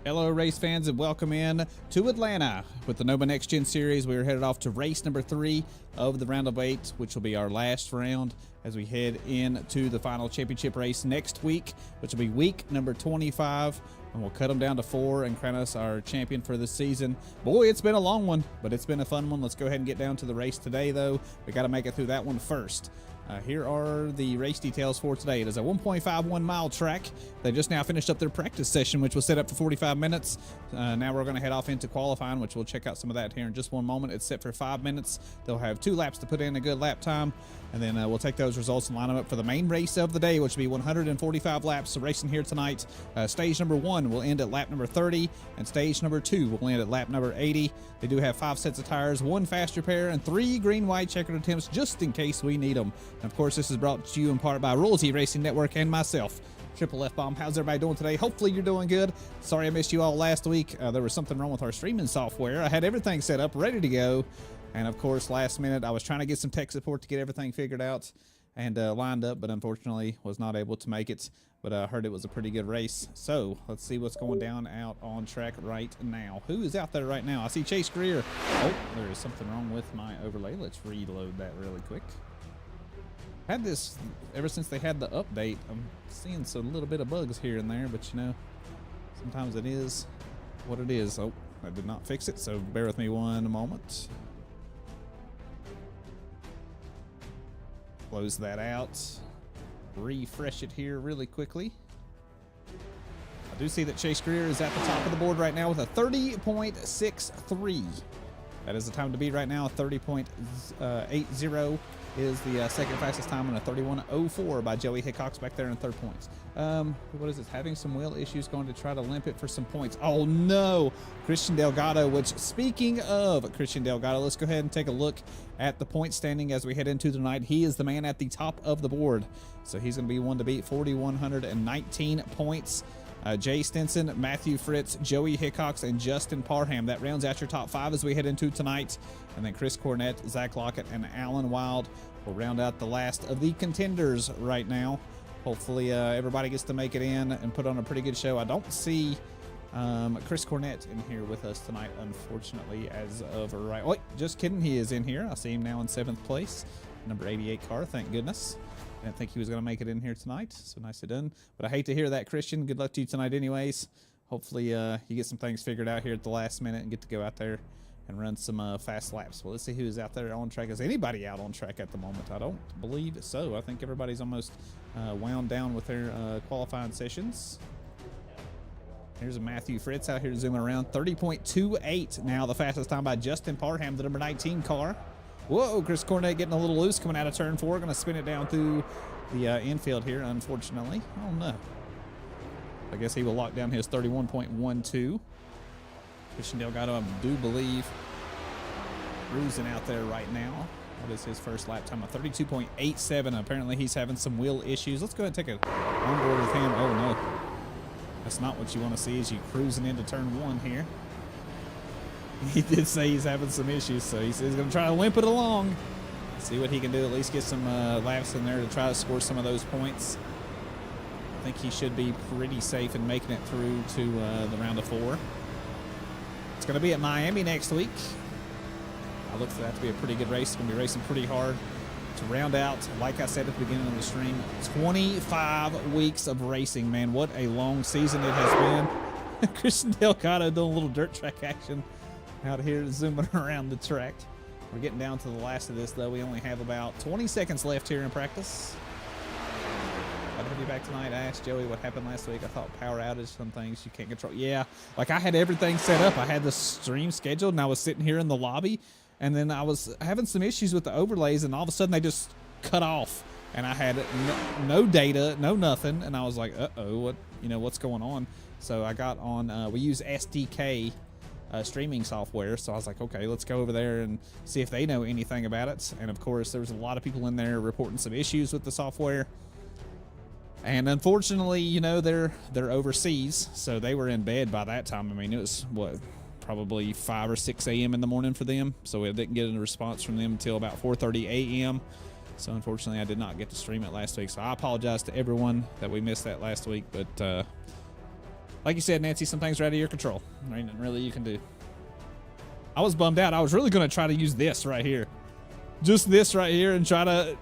Hello, race fans, and welcome in to Atlanta with the Noma Next Gen Series. We are headed off to race number 3 of the round of 8, which will be our last round as we head into the final championship race next week, which will be week number 25. And we'll cut them down to 4 and crown us our champion for this season. Boy, it's been a long one, but it's been a fun one. Let's go ahead and get down to the race today, though. We got to make it through that one first. Here are the race details for today. It is a 1.51 mile track. They just now finished up their practice session, which was set up for 45 minutes. Now we're going to head off into qualifying, which we'll check out some of that here in just one moment. It's set for 5 minutes. They'll have 2 laps to put in a good lap time, and then we'll take those results and line them up for the main race of the day, which will be 145 laps racing here tonight. Stage number 1 will end at lap number 30, and stage number 2 will end at lap number 80. They do have 5 sets of tires, 1 fast repair, and 3 green-white checkered attempts just in case we need them. And of course, this is brought to you in part by Royalty Racing Network and myself, Triple F Bomb. How's everybody doing today? Hopefully you're doing good. Sorry I missed you all last week. There was something wrong with our streaming software. I had everything set up, ready to go. And of course, last minute, I was trying to get some tech support to get everything figured out and lined up, but unfortunately was not able to make it. But I heard it was a pretty good race. So let's see what's going down out on track right now. Who is out there right now? I see Chase Greer. Oh, there is something wrong with my overlay. Let's reload that really quick. Had this ever since they had the update. I'm seeing a little bit of bugs here and there, but you know, sometimes it is what it is. Oh, I did not fix it, so bear with me one moment. Close that out. Refresh it here really quickly. I do see that Chase Greer is at the top of the board right now with a 30.63. That is the time to beat right now. 30.80 is the second fastest time, and a 31.04 by Joey Hickox back there in third points. What is it? Having some wheel issues, going to try to limp it for some points. Oh no, Christian Delgado, which speaking of Christian Delgado, let's go ahead and take a look at the point standing as we head into tonight. He is the man at the top of the board. So he's going to be one to beat, 4,119 points. Jay Stinson, Matthew Fritz, Joey Hickox, and Justin Parham. That rounds out your top 5 as we head into tonight. And then Chris Cornett, Zach Lockett, and Alan Wild will round out the last of the contenders right now. Hopefully everybody gets to make it in and put on a pretty good show. I don't see Chris Cornett in here with us tonight, unfortunately, as of right. Oh, just kidding. He is in here. I see him now in 7th place. Number 88 car, thank goodness. I didn't think he was going to make it in here tonight, so nicely done. But I hate to hear that, Christian. Good luck to you tonight anyways. Hopefully you get some things figured out here at the last minute and get to go out there and run some fast laps. Well, let's see who's out there on track. Is anybody out on track at the moment? I don't believe so. I think everybody's almost wound down with their qualifying sessions. Here's a Matthew Fritz out here zooming around. 30.28 now, the fastest time by Justin Parham, the number 19 car. Whoa, Chris Cornett getting a little loose coming out of turn 4. Going to spin it down through the infield here, unfortunately. Oh, no. I guess he will lock down his 31.12. Christian Delgado, I do believe, cruising out there right now. What is his first lap time? A 32.87. Apparently he's having some wheel issues. Let's go ahead and take a onboard with him. Oh, no. That's not what you want to see as you cruising into turn 1 here. He did say he's having some issues, so he says he's going to try to limp it along. See what he can do, at least get some laps in there to try to score some of those points. I think he should be pretty safe in making it through to the round of 4. It's going to be at Miami next week. I look for that to be a pretty good race. It's going to be racing pretty hard to round out, like I said at the beginning of the stream, 25 weeks of racing, man. What a long season it has been. Christian Delgado doing a little dirt track action out here zooming around the track. We're getting down to the last of this, though. We only have about 20 seconds left here in practice. I'd have you back tonight. I asked Joey what happened last week. I thought power outage, some things you can't control. Yeah, like I had everything set up. I had the stream scheduled, and I was sitting here in the lobby, and then I was having some issues with the overlays, and all of a sudden they just cut off, and I had no data, no nothing, and I was like, uh-oh, what's going on? So I got on, we use SDK streaming software, so I was like, okay, let's go over there and see if they know anything about it. And of course, there was a lot of people in there reporting some issues with the software. And unfortunately, they're overseas, so they were in bed by that time. I mean, it was probably 5 or 6 a.m. in the morning for them, so we didn't get a response from them until about 4:30 a.m. So unfortunately, I did not get to stream it last week. So I apologize to everyone that we missed that last week, but Like you said, Nancy, some things are out of your control. There ain't nothing really you can do. I was bummed out. I was really going to try to use this right here. Just this right here and try to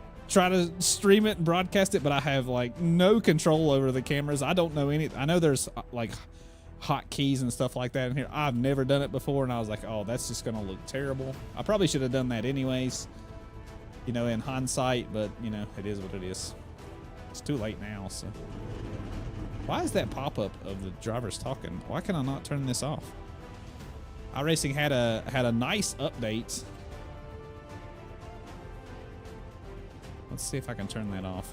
stream it and broadcast it, but I have like no control over the cameras. I don't know any. I know there's like hotkeys and stuff like that in here. I've never done it before, and I was like, oh, that's just going to look terrible. I probably should have done that anyways, you know, in hindsight, but you know, it is what it is. It's too late now, so. Why is that pop-up of the drivers talking? Why can I not turn this off? iRacing had a nice update. Let's see if I can turn that off.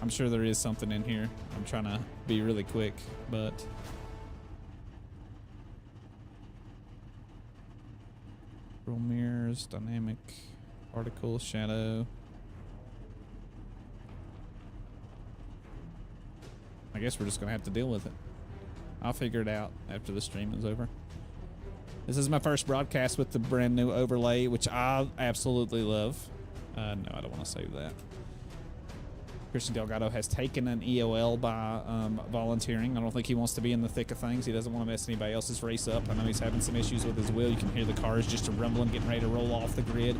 I'm sure there is something in here. I'm trying to be really quick, but roll mirrors, dynamic, particle, shadow. I guess we're just gonna have to deal with it. I'll figure it out after the stream is over. This is my first broadcast with the brand new overlay, which I absolutely love. No, I don't want to save that. Christian Delgado has taken an EOL by volunteering. I don't think he wants to be in the thick of things. He doesn't want to mess anybody else's race up. I know he's having some issues with his wheel. You can hear the cars just rumbling, getting ready to roll off the grid.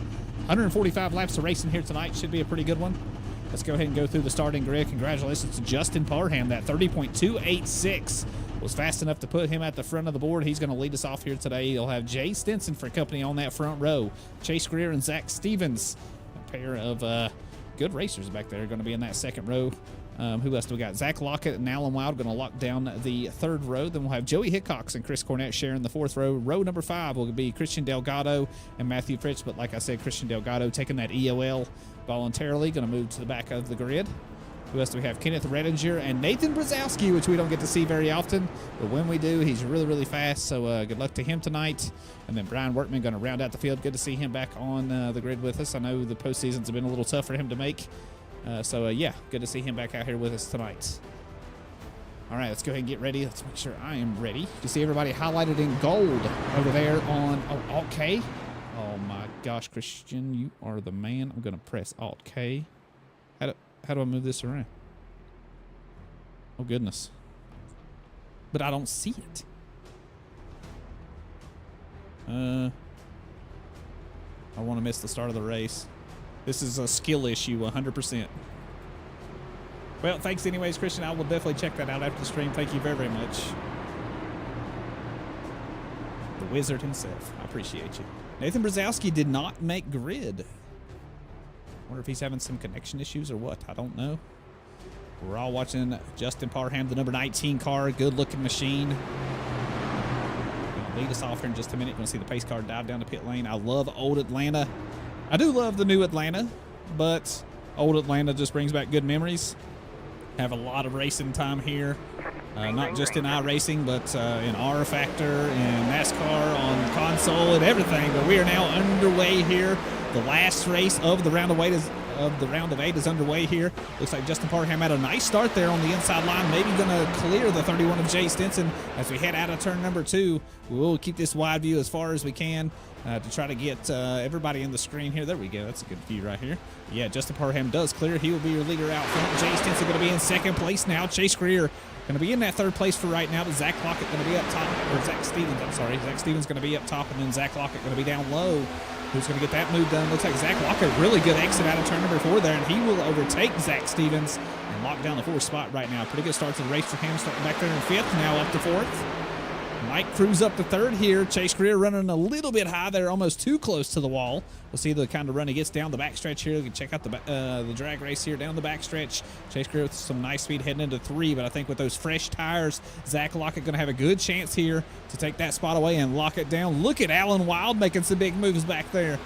145 laps of racing here tonight. Should be a pretty good one. Let's go ahead and go through the starting grid. Congratulations to Justin Parham. That 30.286 was fast enough to put him at the front of the board. He's going to lead us off here today. He'll have Jay Stinson for company on that front row. Chase Greer and Zach Stevens, a pair of good racers back there, are going to be in that second row. Who else do we got? Zach Lockett and Alan Wild going to lock down the third row. Then we'll have Joey Hickox and Chris Cornett sharing the fourth row. Row number 5 will be Christian Delgado and Matthew Fritz. But like I said, Christian Delgado taking that EOL voluntarily, going to move to the back of the grid. Who else do we have? Kenneth Redinger and Nathan Brzezowski, which we don't get to see very often. But when we do, he's really, really fast. So good luck to him tonight. And then Brian Workman going to round out the field. Good to see him back on the grid with us. I know the postseasons have been a little tough for him to make. Yeah, good to see him back out here with us tonight. All right, let's go ahead and get ready. Let's make sure I am ready. You see everybody highlighted in gold over there on Alt-K. Oh, my gosh, Christian, you are the man. I'm going to press Alt-K. How do I move this around? Oh, goodness. But I don't see it. I want to miss the start of the race. This is a skill issue, 100%. Well, thanks anyways, Christian. I will definitely check that out after the stream. Thank you very, very much. The wizard himself. I appreciate you. Nathan Brzezowski did not make grid. Wonder if he's having some connection issues or what. I don't know. We're all watching Justin Parham, the number 19 car. Good-looking machine. Gonna lead us off here in just a minute. You're going to see the pace car dive down the pit lane. I love old Atlanta. I do love the new Atlanta, but old Atlanta just brings back good memories. Have a lot of racing time here. Not just in iRacing, but in R Factor, in NASCAR, on console, and everything. But we are now underway here. The last race of the round of 8 is underway here. Looks like Justin Parham had a nice start there on the inside line. Maybe going to clear the 31 of Jay Stinson as we head out of turn number 2. We'll keep this wide view as far as we can to try to get everybody in the screen here. There we go. That's a good view right here. Yeah, Justin Parham does clear. He will be your leader out front. Jay Stinson going to be in second place now. Chase Greer going to be in that third place for right now, but Zach Lockett going to be up top, or Zach Stevens, I'm sorry. Zach Stevens going to be up top, and then Zach Lockett going to be down low. Who's going to get that move done? Looks like Zach Lockett, really good exit out of turn number 4 there, and he will overtake Zach Stevens and lock down the 4th spot right now. Pretty good start to the race for him, starting back there in 5th, now up to 4th. Mike Cruz up to 3rd here. Chase Greer running a little bit high there, almost too close to the wall. We'll see the kind of run he gets down the backstretch here. We can check out the drag race here down the backstretch. Chase Greer with some nice speed heading into 3, but I think with those fresh tires, Zach Lockett going to have a good chance here to take that spot away and lock it down. Look at Alan Wild making some big moves back there.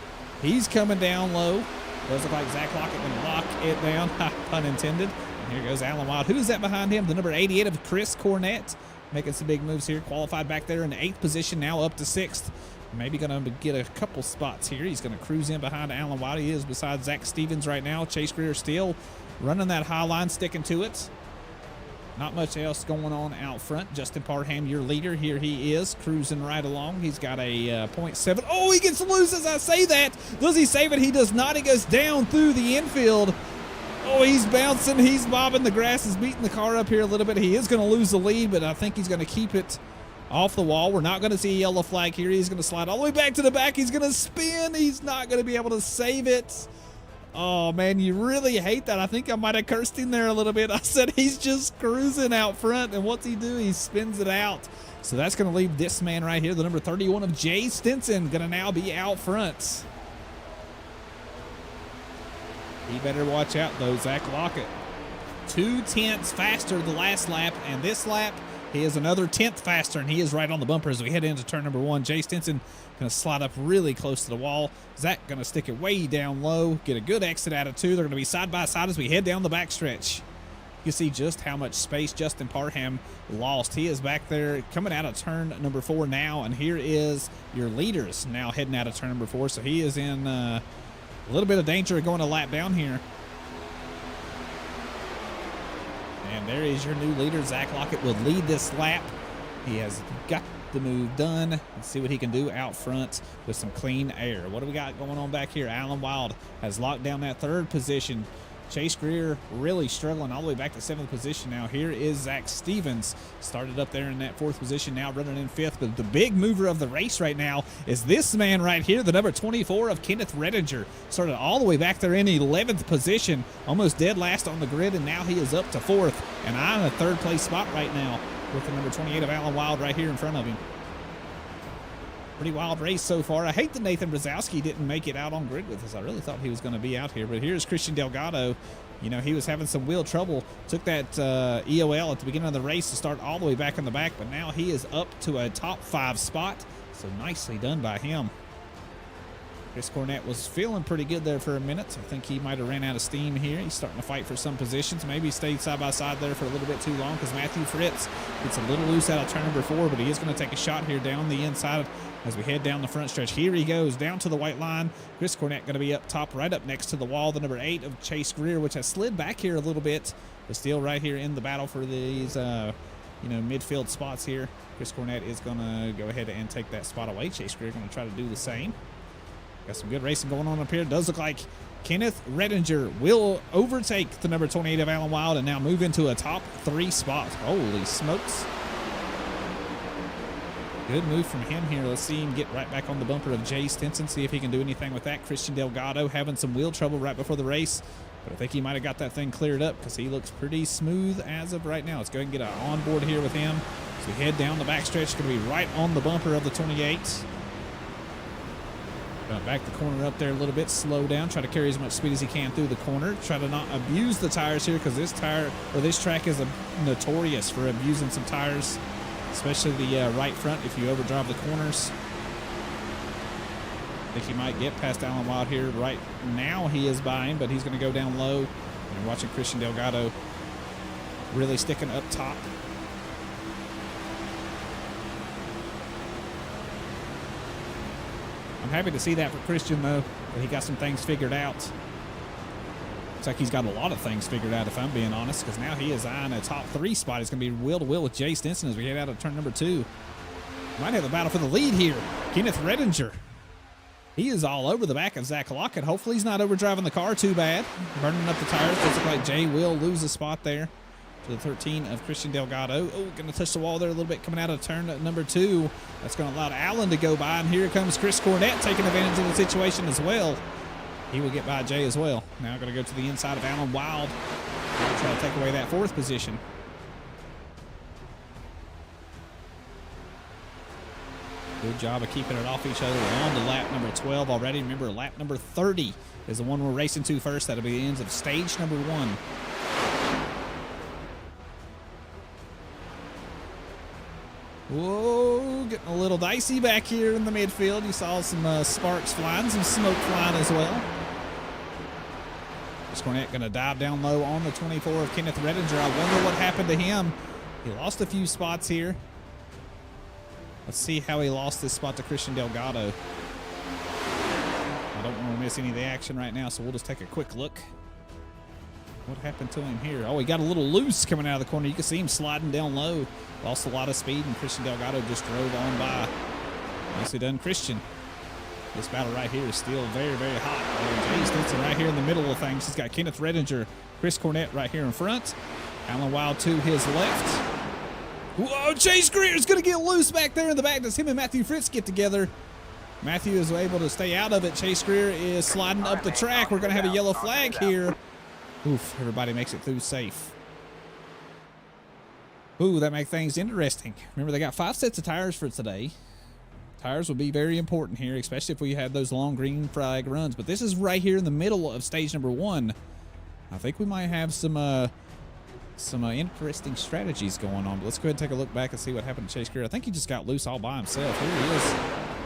He's coming down low. Does look like Zach Lockett going to lock it down, pun intended. And here goes Alan Wild. Who's that behind him? The number 88 of Chris Cornett. Making some big moves here. Qualified back there in the 8th position, now up to 6th. Maybe going to get a couple spots here. He's going to cruise in behind Alan Wild. He is beside Zach Stevens right now. Chase Greer still running that high line, sticking to it. Not much else going on out front. Justin Parham, your leader. Here he is, cruising right along. He's got a 0.7. Oh, he gets loose as I say that. Does he save it? He does not. He goes down through the infield. Oh, he's bouncing. He's bobbing. The grass is beating the car up here a little bit. He is going to lose the lead, but I think he's going to keep it off the wall. We're not going to see a yellow flag here. He's going to slide all the way back to the back. He's going to spin. He's not going to be able to save it. Oh, man, you really hate that. I think I might have cursed him there a little bit. I said he's just cruising out front, and what's he do? He spins it out. So that's going to leave this man right here, the number 31 of Jay Stinson, going to now be out front. He better watch out, though, Zach Lockett. 2/10 faster the last lap, and this lap, he is another 10th faster, and he is right on the bumper as we head into turn number 1. Jay Stinson going to slide up really close to the wall. Zach going to stick it way down low, get a good exit out of 2. They're going to be side by side as we head down the backstretch. You see just how much space Justin Parham lost. He is back there coming out of turn number 4 now, and here is your leaders now heading out of turn number 4. So he is in a little bit of danger of going a lap down here. And there is your new leader. Zach Lockett will lead this lap. He has got the move done. Let's see what he can do out front with some clean air. What do we got going on back here? Alan Wild has locked down that 3rd position. Chase Greer really struggling all the way back to 7th position now. Here is Zach Stevens, started up there in that 4th position, now running in 5th. But the big mover of the race right now is this man right here, the number 24 of Kenneth Redinger. Started all the way back there in 11th position, almost dead last on the grid, and now he is up to 4th. And I'm in a 3rd place spot right now with the number 28 of Alan Wild right here in front of him. Pretty wild race so far. I hate that Nathan Brzezowski didn't make it out on grid with us. I really thought he was going to be out here. But here's Christian Delgado. You know, he was having some wheel trouble. Took that EOL at the beginning of the race to start all the way back in the back. But now he is up to a top 5 spot. So nicely done by him. Chris Cornett was feeling pretty good there for a minute. I think he might have ran out of steam here. He's starting to fight for some positions. Maybe stayed side by side there for a little bit too long because Matthew Fritz gets a little loose out of turn number 4, but he is going to take a shot here down the inside as we head down the front stretch. Here he goes down to the white line. Chris Cornett going to be up top, right up next to the wall. The number 8 of Chase Greer, which has slid back here a little bit, but still right here in the battle for these, midfield spots here. Chris Cornett is going to go ahead and take that spot away. Chase Greer going to try to do the same. Got some good racing going on up here. It does look like Kenneth Redinger will overtake the number 28 of Alan Wild and now move into a top 3 spot. Holy smokes. Good move from him here. Let's see him get right back on the bumper of Jay Stinson, see if he can do anything with that. Christian Delgado having some wheel trouble right before the race, but I think he might have got that thing cleared up because he looks pretty smooth as of right now. Let's go ahead and get an onboard here with him. As we head down the backstretch, it's going to be right on the bumper of the 28. Gonna back the corner up there a little bit, slow down, try to carry as much speed as he can through the corner. Try to not abuse the tires here because this track is notorious for abusing some tires, especially the right front if you overdrive the corners. I think he might get past Alan Wild here. Right now he is by him, but he's going to go down low. And watching Christian Delgado really sticking up top. I'm happy to see that for Christian, though, that he got some things figured out. Looks like he's got a lot of things figured out, if I'm being honest, because now he is eyeing a top 3 spot. It's going to be wheel-to-wheel with Jay Stinson as we head out of turn number 2. Might have the battle for the lead here. Kenneth Redinger. He is all over the back of Zach Lockett. Hopefully he's not overdriving the car too bad. Burning up the tires. Does look like Jay will lose a spot there to the 13 of Christian Delgado. Oh, going to touch the wall there a little bit coming out of turn number 2. That's going to allow Allen to go by, and here comes Chris Cornett taking advantage of the situation as well. He will get by Jay as well. Now going to go to the inside of Alan Wild. Try to take away that 4th position. Good job of keeping it off each other. We're on to lap number 12 already. Remember, lap number 30 is the one we're racing to first. That'll be the ends of stage number 1. Whoa, getting a little dicey back here in the midfield. You saw some sparks flying, some smoke flying as well. Chris Cornett going to dive down low on the 24 of Kenneth Redinger. I wonder what happened to him. He lost a few spots here. Let's see how he lost this spot to Christian Delgado. I don't want to miss any of the action right now, so we'll just take a quick look. What happened to him here? Oh, he got a little loose coming out of the corner. You can see him sliding down low. Lost a lot of speed, and Christian Delgado just drove on by. Nicely done, Christian. This battle right here is still very, very hot. Jay Stinson right here in the middle of things. He's got Kenneth Redinger Chris Cornett right here in front. Alan Wild to his left. Whoa, Chase Greer's going to get loose back there in the back. Does him and Matthew Fritz get together? Matthew is able to stay out of it. Chase Greer is sliding up the track. We're going to have a yellow flag here. Oof, everybody makes it through safe. Ooh, that makes things interesting. Remember, they got 5 sets of tires for today. Tires will be very important here, especially if we have those long green flag runs. But this is right here in the middle of stage number 1. I think we might have some interesting strategies going on. But let's go ahead and take a look back and see what happened to Chase Greer. I think he just got loose all by himself. Here he is,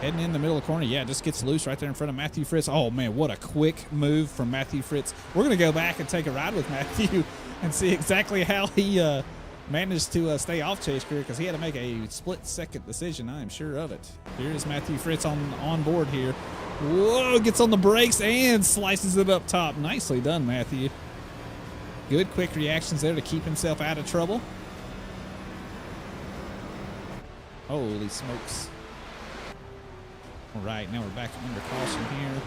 heading in the middle of the corner. Yeah, just gets loose right there in front of Matthew Fritz. Oh, man, what a quick move from Matthew Fritz. We're going to go back and take a ride with Matthew and see exactly how he managed to stay off Chase Greer, because he had to make a split-second decision. I am sure of it. Here is Matthew Fritz on board here. Whoa, gets on the brakes and slices it up top. Nicely done, Matthew. Good quick reactions there to keep himself out of trouble. Holy smokes. All right, now we're back under caution here.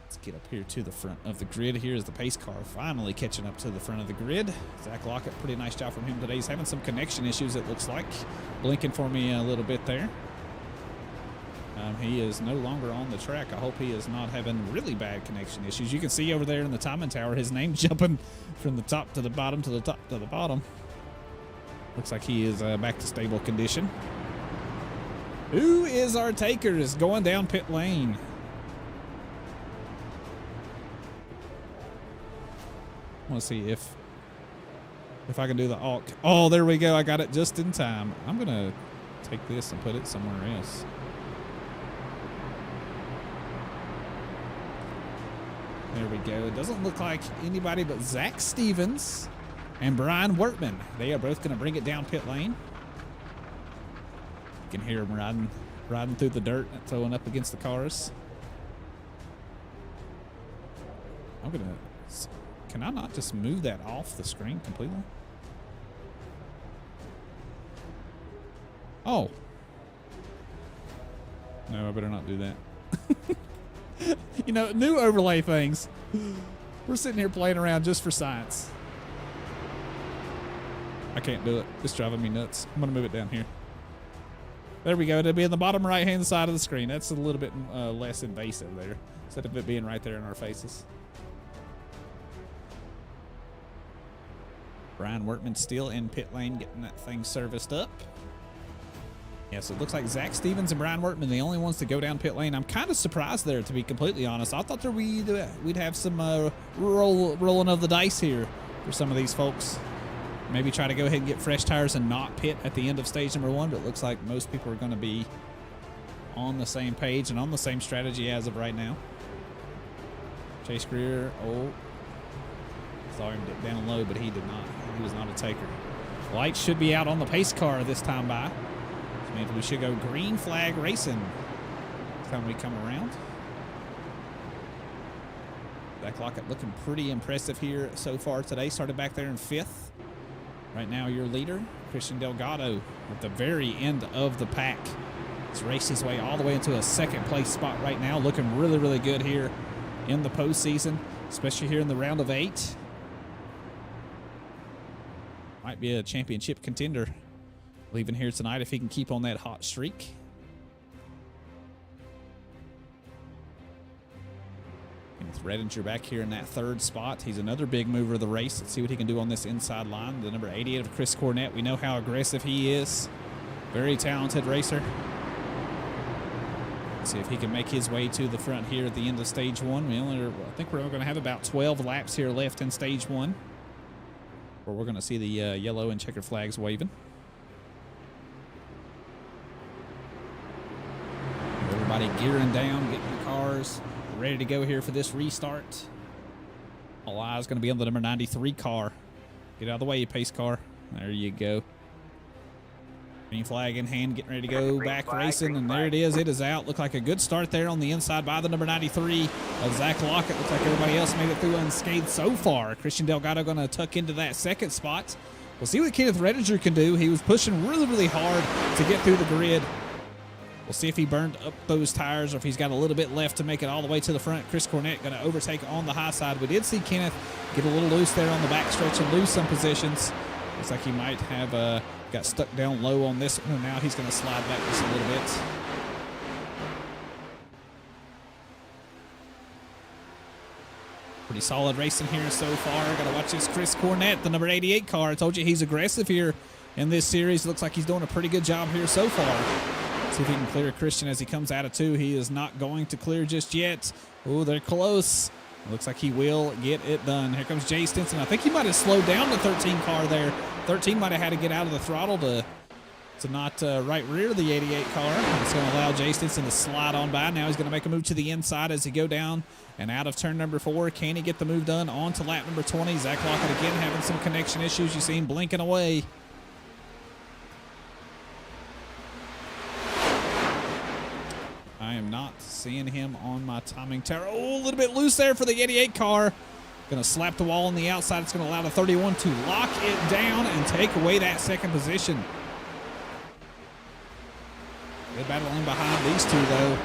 Let's get up here to the front of the grid. Here's the pace car finally catching up to the front of the grid. Zach Lockett, pretty nice job from him today. He's having some connection issues, it looks like. Blinking for me a little bit there. He is no longer on the track. I hope he is not having really bad connection issues. You can see over there in the timing tower his name jumping from the top to the bottom to the top to the bottom. Looks like he is back to stable condition. Who is our takers going down pit lane? I want to see if I can do the AUK. Oh, there we go. I got it just in time. I'm going to take this and put it somewhere else. There we go. It doesn't look like anybody but Zach Stevens and Brian Wertman. They are both going to bring it down pit lane. You can hear them riding through the dirt and throwing up against the cars. Can I not just move that off the screen completely? Oh. No, I better not do that. You know, new overlay things. We're sitting here playing around just for science. I can't do it. It's driving me nuts. I'm going to move it down here. There we go. It'll be in the bottom right-hand side of the screen. That's a little bit less invasive there, instead of it being right there in our faces. Brian Wertman still in pit lane, getting that thing serviced up. Yeah, so it looks like Zach Stevens and Brian Wertman, the only ones to go down pit lane. I'm kind of surprised there, to be completely honest. I thought we'd have some rolling of the dice here for some of these folks. Maybe try to go ahead and get fresh tires and not pit at the end of stage number 1, but it looks like most people are going to be on the same page and on the same strategy as of right now. Chase Greer, saw him dip down low, but he did not. He was not a taker. Lights should be out on the pace car this time by. Which means we should go green flag racing next time we come around. Zach Lockett looking pretty impressive here so far today. Started back there in 5th. Right now, your leader, Christian Delgado, at the very end of the pack. He's raced his way all the way into a 2nd place spot right now. Looking really, really good here in the postseason, especially here in the round of 8. Might be a championship contender leaving here tonight if he can keep on that hot streak. Kenneth Redinger back here in that 3rd spot. He's another big mover of the race. Let's see what he can do on this inside line. The number 88 of Chris Cornett. We know how aggressive he is. Very talented racer. Let's see if he can make his way to the front here at the end of stage 1. I think we're going to have about 12 laps here left in stage 1. Where we're going to see the yellow and checkered flags waving. Everybody gearing down, getting the cars ready to go here for this restart. All eyes going to be on the number 93 car. Get out of the way, pace car. There you go. Green flag in hand, getting ready to go back racing, and there it is. It is out. Looked like a good start there on the inside by the number 93 of Zach Lockett. Looks like everybody else made it through unscathed so far. Christian Delgado going to tuck into that 2nd spot. We'll see what Kenneth Redinger can do. He was pushing really, really hard to get through the grid. We'll see if he burned up those tires or if he's got a little bit left to make it all the way to the front. Chris Cornett going to overtake on the high side. We did see Kenneth get a little loose there on the back stretch and lose some positions. Looks like he might have got stuck down low on this one. Now he's going to slide back just a little bit. Pretty solid racing here so far. Got to watch this Chris Cornett, the number 88 car. I told you he's aggressive here in this series. Looks like he's doing a pretty good job here so far. See if he can clear Christian as he comes out of 2. He is not going to clear just yet. Oh, they're close. Looks like he will get it done. Here comes Jay Stinson. I think he might have slowed down the 13 car there. 13 might have had to get out of the throttle to not right rear the 88 car. It's going to allow Jay Stinson to slide on by. Now he's going to make a move to the inside as he go down and out of turn number 4. Can he get the move done on to lap number 20? Zach Lockett again having some connection issues. You see him blinking away. I am not seeing him on my timing tower. Oh, a little bit loose there for the 88 car. Going to slap the wall on the outside. It's going to allow the 31 to lock it down and take away that second position. They're battling behind these two, though.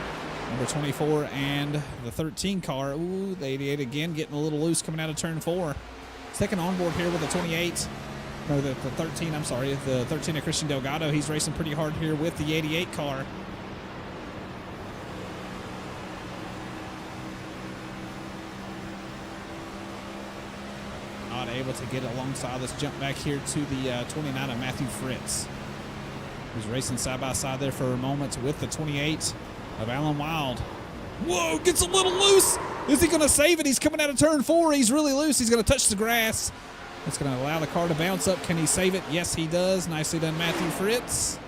Number 24 and the 13 car. Ooh, the 88 again getting a little loose coming out of turn 4. Second onboard here with the 28. No, the 13, I'm sorry. The 13 of Christian Delgado. He's racing pretty hard here with the 88 car. Not able to get alongside. Let's jump back here to the 29 of Matthew Fritz, who's racing side by side there for a moment with the 28 of Alan Wild. Whoa, gets a little loose. Is he going to save it? He's coming out of turn 4. He's really loose. He's going to touch the grass. That's going to allow the car to bounce up. Can he save it? Yes, he does. Nicely done, Matthew Fritz.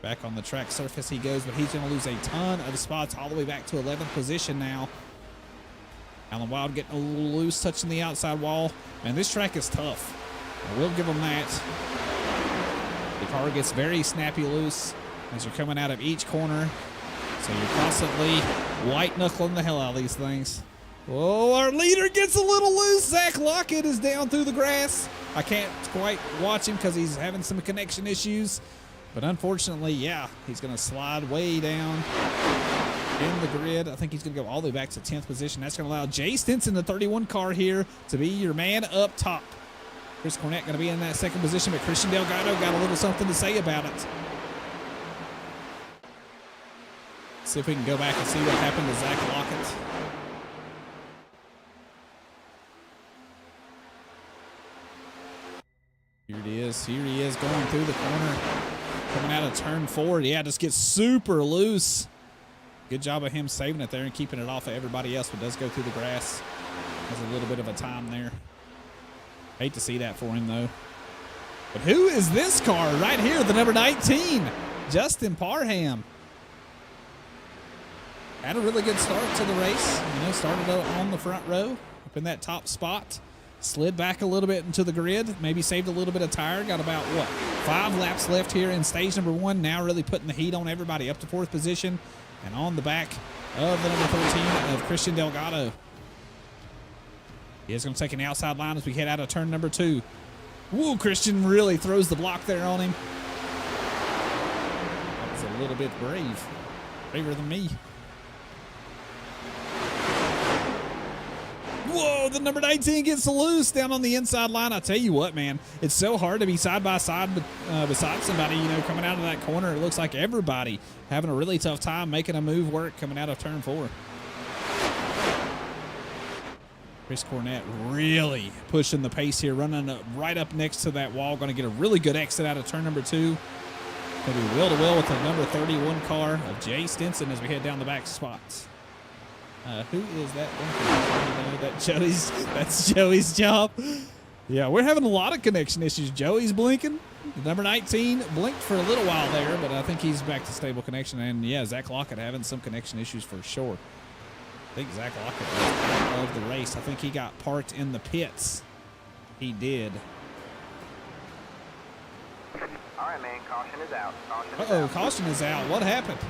Back on the track surface he goes, but he's going to lose a ton of spots all the way back to 11th position now. Alan Wild getting a little loose, touching the outside wall. Man, this track is tough. I will give him that. The car gets very snappy loose as you're coming out of each corner. So you're constantly white-knuckling the hell out of these things. Whoa, our leader gets a little loose. Zach Lockett is down through the grass. I can't quite watch him because he's having some connection issues. But unfortunately, yeah, he's going to slide way down in the grid. I think he's going to go all the way back to 10th position. That's going to allow Jay Stinson, the 31 car here, to be your man up top. Chris Cornett going to be in that second position, but Christian Delgado got a little something to say about it. See if we can go back and see what happened to Zach Lockett. Here it is. Here he is going through the corner. Coming out of turn 4. Yeah, just gets super loose. Good job of him saving it there and keeping it off of everybody else, but does go through the grass. Has a little bit of a time there. Hate to see that for him, though. But who is this car right here? The number 19, Justin Parham. Had a really good start to the race. You know, started out on the front row, up in that top spot. Slid back a little bit into the grid. Maybe saved a little bit of tire. Got about, 5 laps left here in stage number 1. Now really putting the heat on everybody up to 4th position. And on the back of the number 13 of Christian Delgado. He is going to take an outside line as we head out of turn number 2. Woo, Christian really throws the block there on him. That was a little bit brave. Braver than me. Whoa, the number 19 gets loose down on the inside line. I tell you what, man, it's so hard to be side by side beside somebody, you know, coming out of that corner. It looks like everybody having a really tough time making a move work coming out of turn 4. Chris Cornett really pushing the pace here, running right up next to that wall. Going to get a really good exit out of turn number 2. Going to be wheel-to-wheel with the number 31 car of Jay Stinson as we head down the back spots. Who is that one? That's Joey's job. Yeah, we're having a lot of connection issues. Joey's blinking. The number 19 blinked for a little while there, but I think he's back to stable connection. And, yeah, Zach Lockett having some connection issues for sure. I think Zach Lockett was part of the race. I think he got parked in the pits. He did. All right, man. Caution is out. Caution is out. What happened?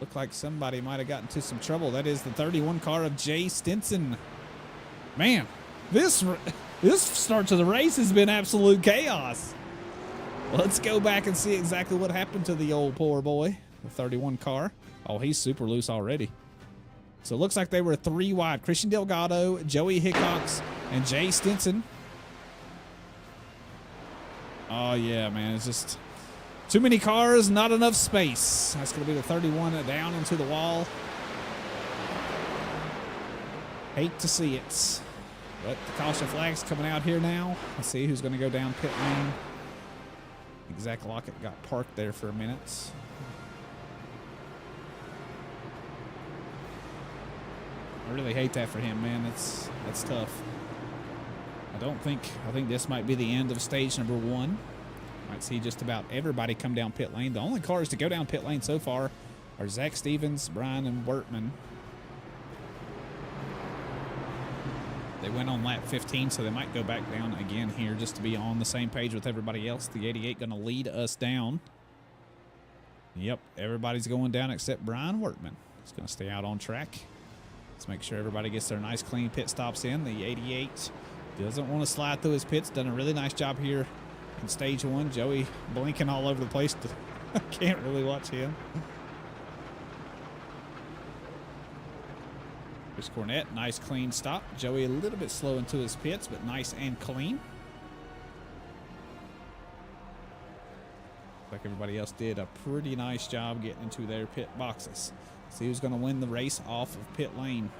Looked like somebody might have gotten into some trouble. That is the 31 car of Jay Stinson. Man, this start to the race has been absolute chaos. Let's go back and see exactly what happened to the old poor boy, the 31 car. Oh, he's super loose already. So it looks like they were 3 wide. Christian Delgado, Joey Hickox, and Jay Stinson. Oh, yeah, man. It's just too many cars, not enough space. That's going to be the 31 down into the wall. Hate to see it. But the caution flag's coming out here now. Let's see who's going to go down pit lane. Zach Lockett got parked there for a minute. I really hate that for him, man. That's tough. I think this might be the end of stage number 1. Might see just about everybody come down pit lane. The only cars to go down pit lane so far are Zach Stevens, Brian, and Wertman. They went on lap 15, so they might go back down again here just to be on the same page with everybody else. The 88 going to lead us down. Yep, everybody's going down except Brian Wertman. He's going to stay out on track. Let's make sure everybody gets their nice, clean pit stops in. The 88 doesn't want to slide through his pits. Done a really nice job here in stage 1. Joey blinking all over the place. I can't really watch him. Chris Cornett, nice clean stop. Joey a little bit slow into his pits, but nice and clean. Like everybody else did a pretty nice job getting into their pit boxes. See who's going to win the race off of pit lane.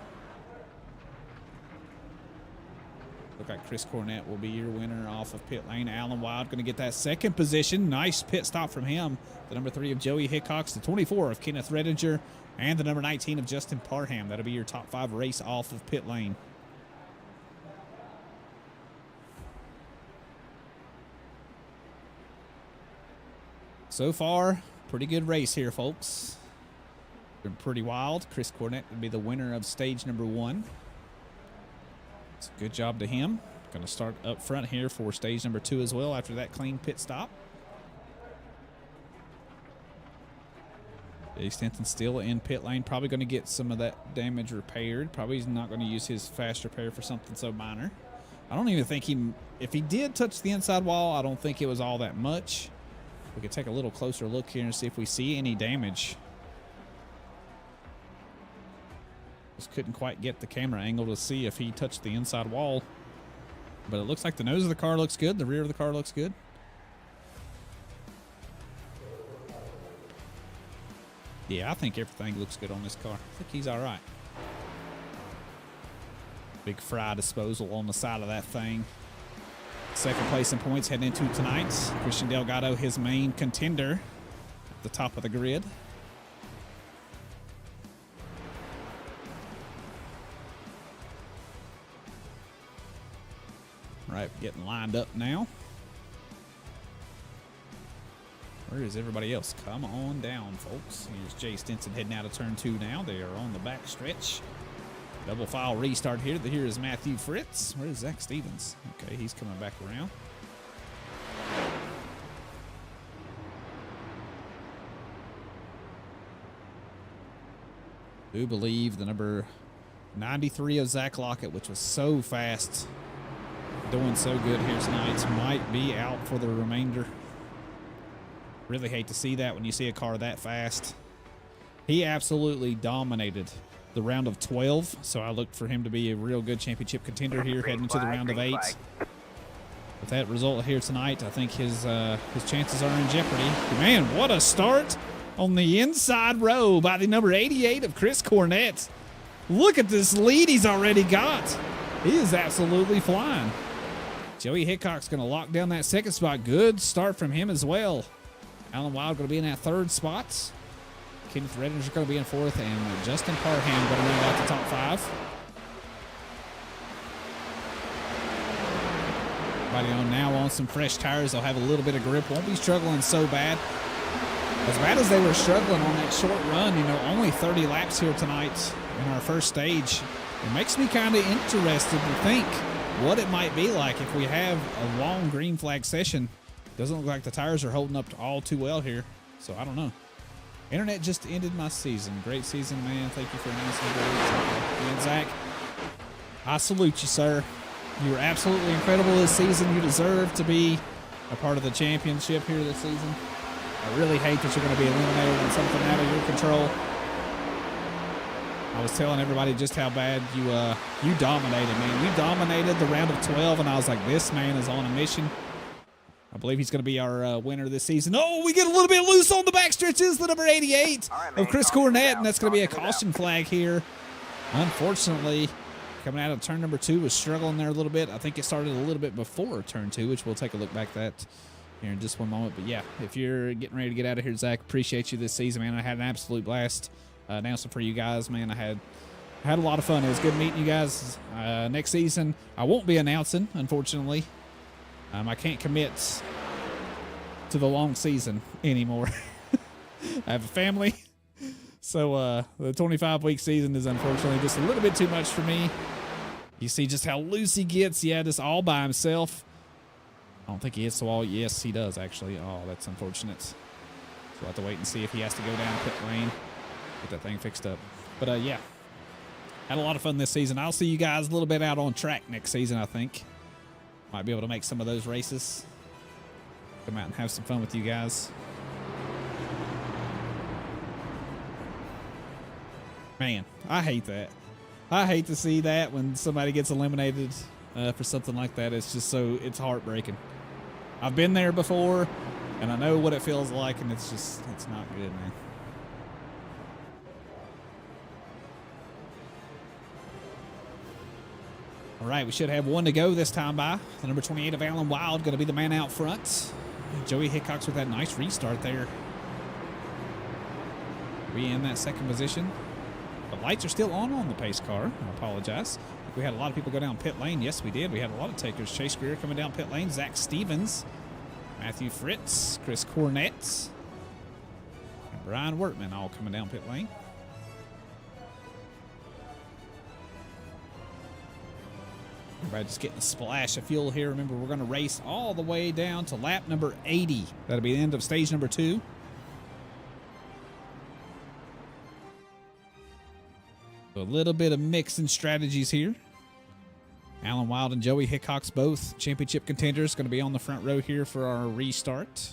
Look like Chris Cornett will be your winner off of pit lane. Alan Wild going to get that second position. Nice pit stop from him. The number 3 of Joey Hickox, the 24 of Kenneth Redinger, and the number 19 of Justin Parham. That'll be your top 5 race off of pit lane. So far, pretty good race here, folks. Been pretty wild. Chris Cornett would be the winner of stage number 1. It's a good job to him. Going to start up front here for stage number 2 as well after that clean pit stop. Jay Stinson still in pit lane. Probably going to get some of that damage repaired. Probably he's not going to use his fast repair for something so minor. I don't even think if he did touch the inside wall, I don't think it was all that much. We could take a little closer look here and see if we see any damage. Just couldn't quite get the camera angle to see if he touched the inside wall. But it looks like the nose of the car looks good. The rear of the car looks good. Yeah, I think everything looks good on this car. I think he's all right. Big fry disposal on the side of that thing. Second place in points heading into tonight. Christian Delgado, his main contender at the top of the grid. Right, getting lined up now. Where is everybody else? Come on down, folks. Here's Jay Stinson heading out of turn 2 now. They are on the back stretch. Double file restart here. Here is Matthew Fritz. Where is Zach Stevens? Okay, he's coming back around. Do believe the number 93 of Zach Lockett, which was so fast, doing so good here tonight, might be out for the remainder. Really hate to see that when you see a car that fast. He absolutely dominated the round of 12, so I looked for him to be a real good championship contender here heading into the round of 8. With that result here tonight, I think his chances are in jeopardy. Man, what a start on the inside row by the number 88 of Chris Cornett. Look at this lead he's already got. He is absolutely flying. Joey Hickox going to lock down that second spot. Good start from him as well. Alan Wild going to be in that 3rd spot. Kenneth Redinger going to be in 4th, and Justin Parham going to round out the top 5. Everybody on now on some fresh tires. They'll have a little bit of grip. Won't be struggling so bad. As bad as they were struggling on that short run, you know, only 30 laps here tonight in our first stage. It makes me kind of interested to think what it might be like if we have a long green flag session. Doesn't look like the tires are holding up all too well here, so I don't know. Internet just ended my season. Great season, man. Thank you for announcing it. And Zach, I salute you, sir. You were absolutely incredible this season. You deserve to be a part of the championship here this season. I really hate that you're going to be eliminated on something out of your control. I was telling everybody just how bad you dominated, man. You dominated the round of 12, and I was like, this man is on a mission. I believe he's going to be our winner this season. Oh, we get a little bit loose on the backstretches. The number 88 of Chris Cornett, and that's going to be a caution flag here. Unfortunately, coming out of turn number 2 was struggling there a little bit. I think it started a little bit before turn 2, which we'll take a look back at that here in just one moment. But yeah, if you're getting ready to get out of here, Zach, appreciate you this season, man. I had an absolute blast announcing for you guys, man. I had a lot of fun. It was good meeting you guys. Next season, I won't be announcing, unfortunately. I can't commit to the long season anymore. I have a family, so the 25-week season is unfortunately just a little bit too much for me. You see just how loose he gets. Yeah, just all by himself. I don't think he hits the wall. Yes, he does, actually. Oh, that's unfortunate. So we'll have to wait and see if he has to go down pit lane, get that thing fixed up. But, yeah, had a lot of fun this season. I'll see you guys a little bit out on track next season, I think. Might be able to make some of those races. Come out and have some fun with you guys. Man, I hate that. I hate to see that when somebody gets eliminated for something like that. It's just it's heartbreaking. I've been there before, and I know what it feels like, and it's not good, man. All right, we should have one to go this time by. The number 28 of Alan Wild going to be the man out front. Joey Hickox with that nice restart there. We in that second position. The lights are still on the pace car. I apologize. I think we had a lot of people go down pit lane. Yes, we did. We had a lot of takers. Chase Greer coming down pit lane. Zach Stevens. Matthew Fritz. Chris Cornett. And Brian Wortman all coming down pit lane. Everybody just getting a splash of fuel here. Remember, we're going to race all the way down to lap number 80. That'll be the end of stage number 2. So a little bit of mixing strategies here. Alan Wild and Joey Hickox, both championship contenders, going to be on the front row here for our restart.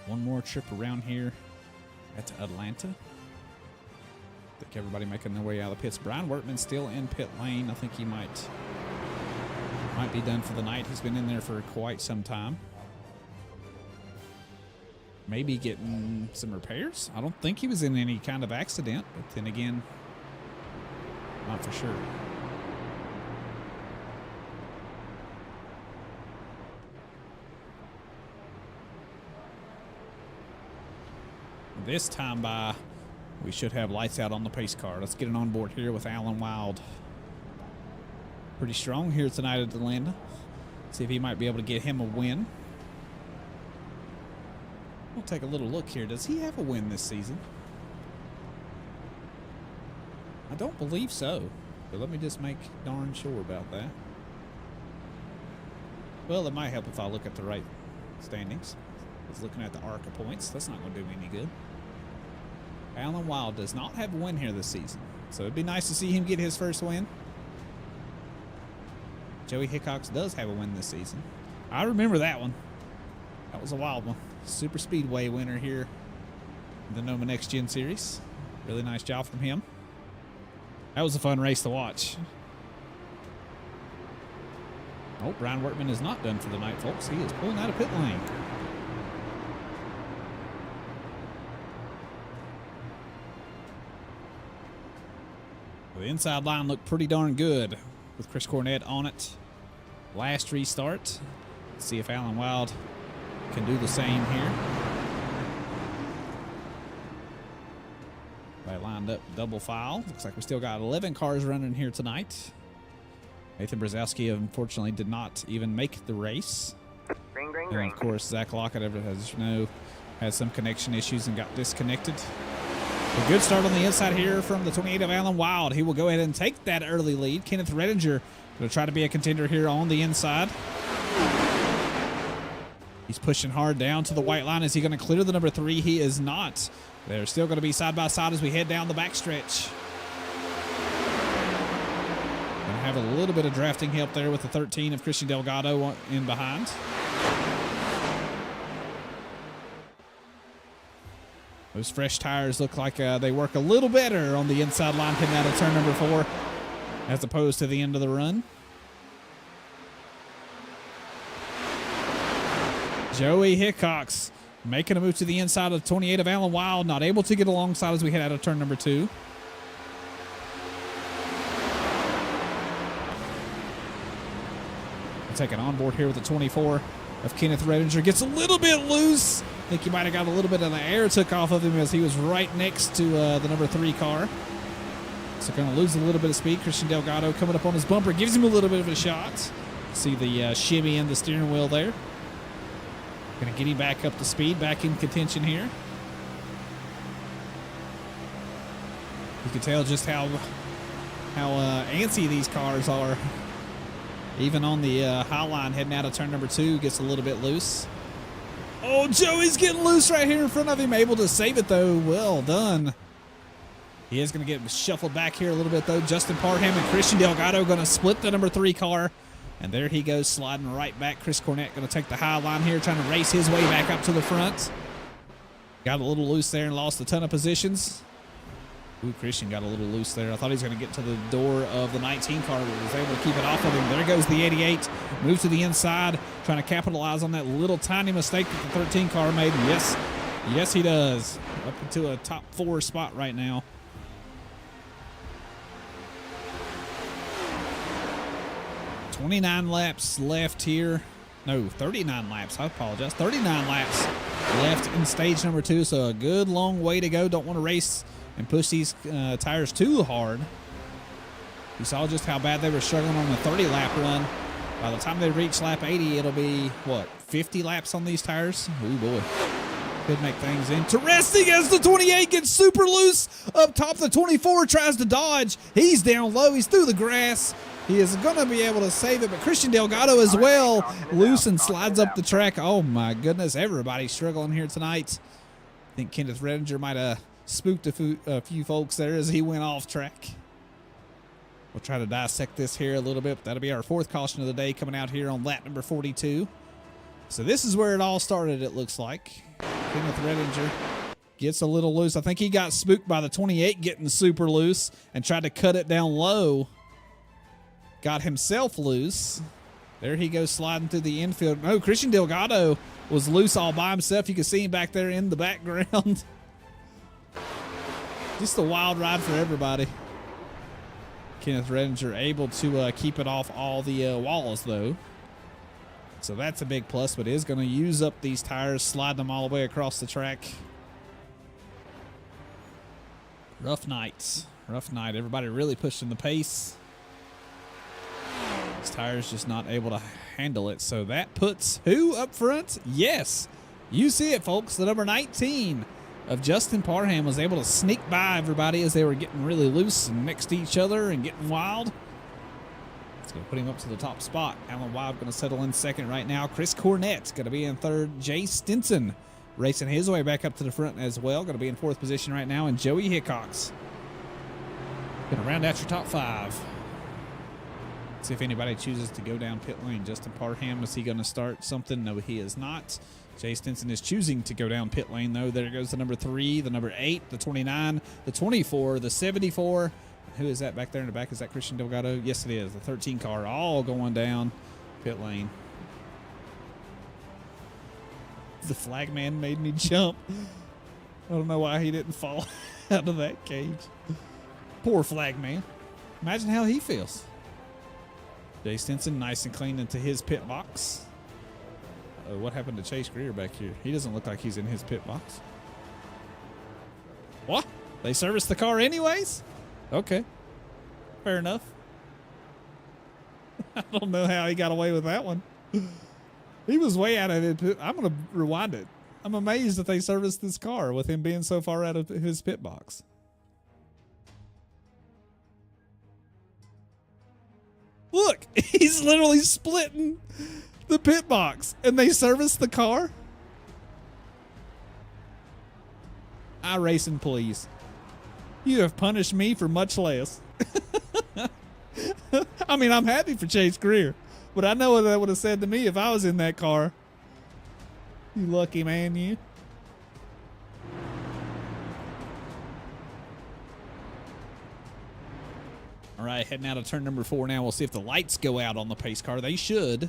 One more trip around here at Atlanta. I think everybody making their way out of the pits. Brian Wortman still in pit lane. I think he might be done for the night. He's been in there for quite some time. Maybe getting some repairs. I don't think he was in any kind of accident, but then again, not for sure. This time by, we should have lights out on the pace car. Let's get it on board here with Alan Wild. Pretty strong here tonight at Atlanta. See if he might be able to get him a win. We'll take a little look here. Does he have a win this season? I don't believe so. But let me just make darn sure about that. Well, it might help if I look at the right standings. I was looking at the arc of points. That's not going to do me any good. Alan Wild does not have a win here this season. So it'd be nice to see him get his first win. Joey Hickox does have a win this season. I remember that one. That was a wild one. Super Speedway winner here in the Noma Next Gen Series. Really nice job from him. That was a fun race to watch. Oh, Brian Wortman is not done for the night, folks. He is pulling out of pit lane. The inside line looked pretty darn good with Chris Cornett on it. Last restart. Let's see if Alan Wild can do the same here. They lined up double file. Looks like we still got 11 cars running here tonight. Nathan Brzezowski, unfortunately, did not even make the race. Green, green, And green. of course, Zach Lockett, as you know, had some connection issues and got disconnected. A good start on the inside here from the 28 of Alan Wild. He will go ahead and take that early lead. Kenneth Redinger going to try to be a contender here on the inside. He's pushing hard down to the white line. Is he going to clear the number 3? He is not. They're still going to be side by side as we head down the backstretch. Gonna have a little bit of drafting help there with the 13 of Christian Delgado in behind. Those fresh tires look like they work a little better on the inside line heading out of turn number 4 as opposed to the end of the run. Joey Hickox making a move to the inside of 28 of Alan Wild, not able to get alongside as we head out of turn number 2. We'll take it on board here with the 24 of Kenneth Redinger. Gets a little bit loose. I think he might have got a little bit of the air took off of him as he was right next to the number 3 car. So going to lose a little bit of speed. Christian Delgado coming up on his bumper. Gives him a little bit of a shot. See the shimmy in the steering wheel there. Going to get him back up to speed. Back in contention here. You can tell just how antsy these cars are. Even on the high line heading out of turn number 2, gets a little bit loose. Oh, Joey's getting loose right here in front of him. Able to save it, though. Well done. He is going to get shuffled back here a little bit, though. Justin Parham and Christian Delgado going to split the number 3 car. And there he goes, sliding right back. Chris Cornett going to take the high line here, trying to race his way back up to the front. Got a little loose there and lost a ton of positions. Ooh, Christian got a little loose there. I thought he was going to get to the door of the 19 car, but was able to keep it off of him. There goes the 88. Move to the inside, trying to capitalize on that little tiny mistake that the 13 car made. And yes, he does. Up into a top 4 spot right now. $29 laps left here. No, 39 laps. I apologize. 39 laps left in stage number 2, so a good long way to go. Don't want to race and push these tires too hard. You saw just how bad they were struggling on the 30-lap run. By the time they reach lap 80, it'll be, what, 50 laps on these tires? Oh, boy. Could make things interesting as the 28 gets super loose up top. The 24 tries to dodge. He's down low. He's through the grass. He is going to be able to save it, but Christian Delgado as well, loose and slides up the track. Oh, my goodness. Everybody's struggling here tonight. I think Kenneth Redinger might have spooked a few folks there as he went off track. We'll try to dissect this here a little bit, but that'll be our 4th caution of the day coming out here on lap number 42. So this is where it all started, it looks like. Kenneth Redinger gets a little loose. I think he got spooked by the 28 getting super loose and tried to cut it down low. Got himself loose. There he goes sliding through the infield. No, Christian Delgado was loose all by himself. You can see him back there in the background. Just a wild ride for everybody. Kenneth Redinger able to keep it off all the walls, though. So that's a big plus, but is going to use up these tires, slide them all the way across the track. Rough nights. Rough night. Everybody really pushing the pace. These tires just not able to handle it. So that puts who up front? Yes. You see it, folks. The number 19 of Justin Parham was able to sneak by everybody as they were getting really loose and next to each other and getting wild. It's going to put him up to the top spot. Alan Wild going to settle in second right now. Chris Cornett's going to be in third. Jay Stinson racing his way back up to the front as well. Going to be in 4th position right now. And Joey Hickox going to round out your top 5. See if anybody chooses to go down pit lane. Justin Parham, is he going to start something? No, he is not. Jay Stinson is choosing to go down pit lane, though. There goes the number 3, the number 8, the 29, the 24, the 74. Who is that back there in the back? Is that Christian Delgado? Yes, it is. The 13 car all going down pit lane. The flag man made me jump. I don't know why he didn't fall out of that cage. Poor flag man. Imagine how he feels. Jay Stinson nice and clean into his pit box. What happened to Chase Greer back here? He doesn't look like he's in his pit box. What? They serviced the car anyways? Okay. Fair enough. I don't know how he got away with that one. He was way out of it. I'm going to rewind it. I'm amazed that they serviced this car with him being so far out of his pit box. Look, he's literally splitting the pit box, and they serviced the car. iRacing, please. You have punished me for much less. I mean, I'm happy for Chase Greer, but I know what that would have said to me if I was in that car. You lucky man, you. All right, heading out of turn number 4 now. We'll see if the lights go out on the pace car. They should.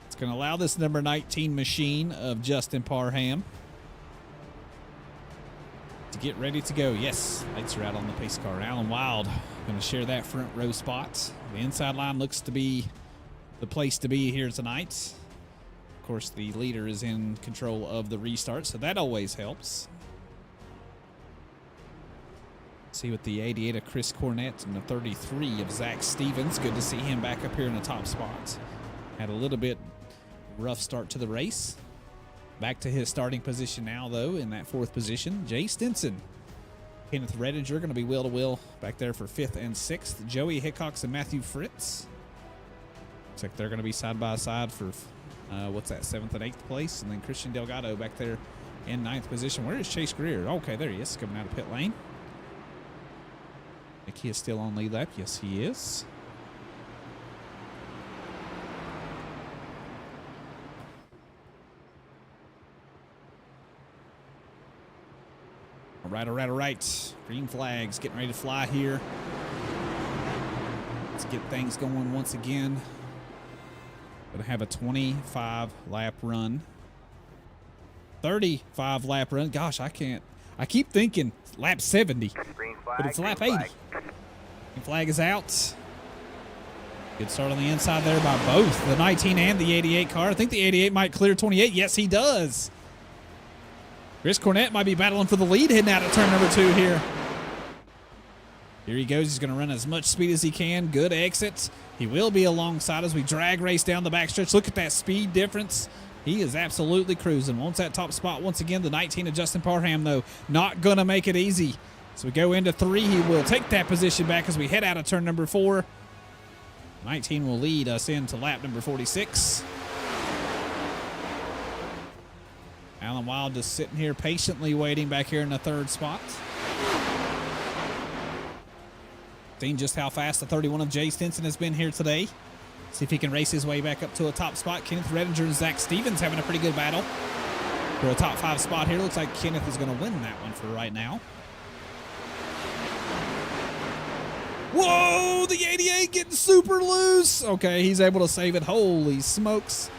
It's going to allow this number 19 machine of Justin Parham to get ready to go. Yes, lights are out on the pace car. Alan Wild going to share that front row spot. The inside line looks to be the place to be here tonight. Of course, the leader is in control of the restart, so that always helps. See with the 88 of Chris Cornett and the 33 of Zach Stevens. Good to see him back up here in the top spot. Had a little bit rough start to the race. Back to his starting position now, though, in that 4th position. Jay Stinson. Kenneth Redinger going to be wheel-to-wheel back there for 5th and 6th. Joey Hickox and Matthew Fritz. Looks like they're going to be side-by-side for, 7th and 8th place. And then Christian Delgado back there in 9th position. Where is Chase Greer? Okay, there he is, coming out of pit lane. I think he is still on lead lap. Yes, he is. All right, all right, all right. Green flags getting ready to fly here. Let's get things going once again. Gonna have a 25 lap run. 35 lap run. Gosh, I keep thinking lap 70, but it's lap 80. Green flag is out. Good start on the inside there by both the 19 and the 88 car. I think the 88 might clear 28. Yes, he does. Chris Cornett might be battling for the lead heading out of turn number 2 here. Here he goes. He's going to run as much speed as he can. Good exit. He will be alongside as we drag race down the backstretch. Look at that speed difference. He is absolutely cruising. Wants that top spot once again. The 19 of Justin Parham, though, not going to make it easy. So we go into 3. He will take that position back as we head out of turn number 4. 19 will lead us into lap number 46. Alan Wild just sitting here patiently waiting back here in the 3rd spot. Seeing just how fast the 31 of Jay Stinson has been here today. See if he can race his way back up to a top spot. Kenneth Redinger and Zach Stevens having a pretty good battle for a top 5 spot here. Looks like Kenneth is going to win that one for right now. Whoa, the 88 getting super loose. Okay, he's able to save it. Holy smokes.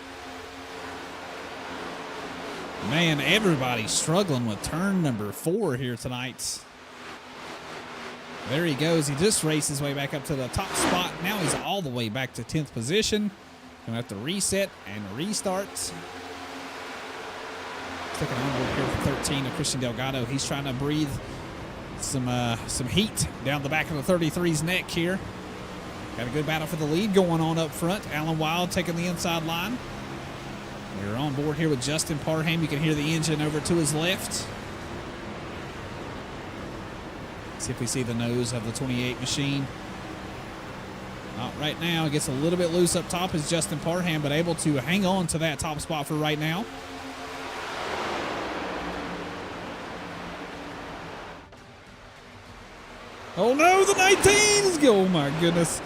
Man, everybody's struggling with turn number 4 here tonight. There he goes. He just raced his way back up to the top spot. Now he's all the way back to 10th position. Gonna have to reset and restart. Sticking on over here for 13 of Christian Delgado. He's trying to breathe some heat down the back of the 33's neck here. Got a good battle for the lead going on up front. Alan Wild taking the inside line. We're on board here with Justin Parham. You can hear the engine over to his left. See if we see the nose of the 28 machine. Not right now. It gets a little bit loose up top as Justin Parham, but able to hang on to that top spot for right now. Oh no, the 19s! Oh my goodness.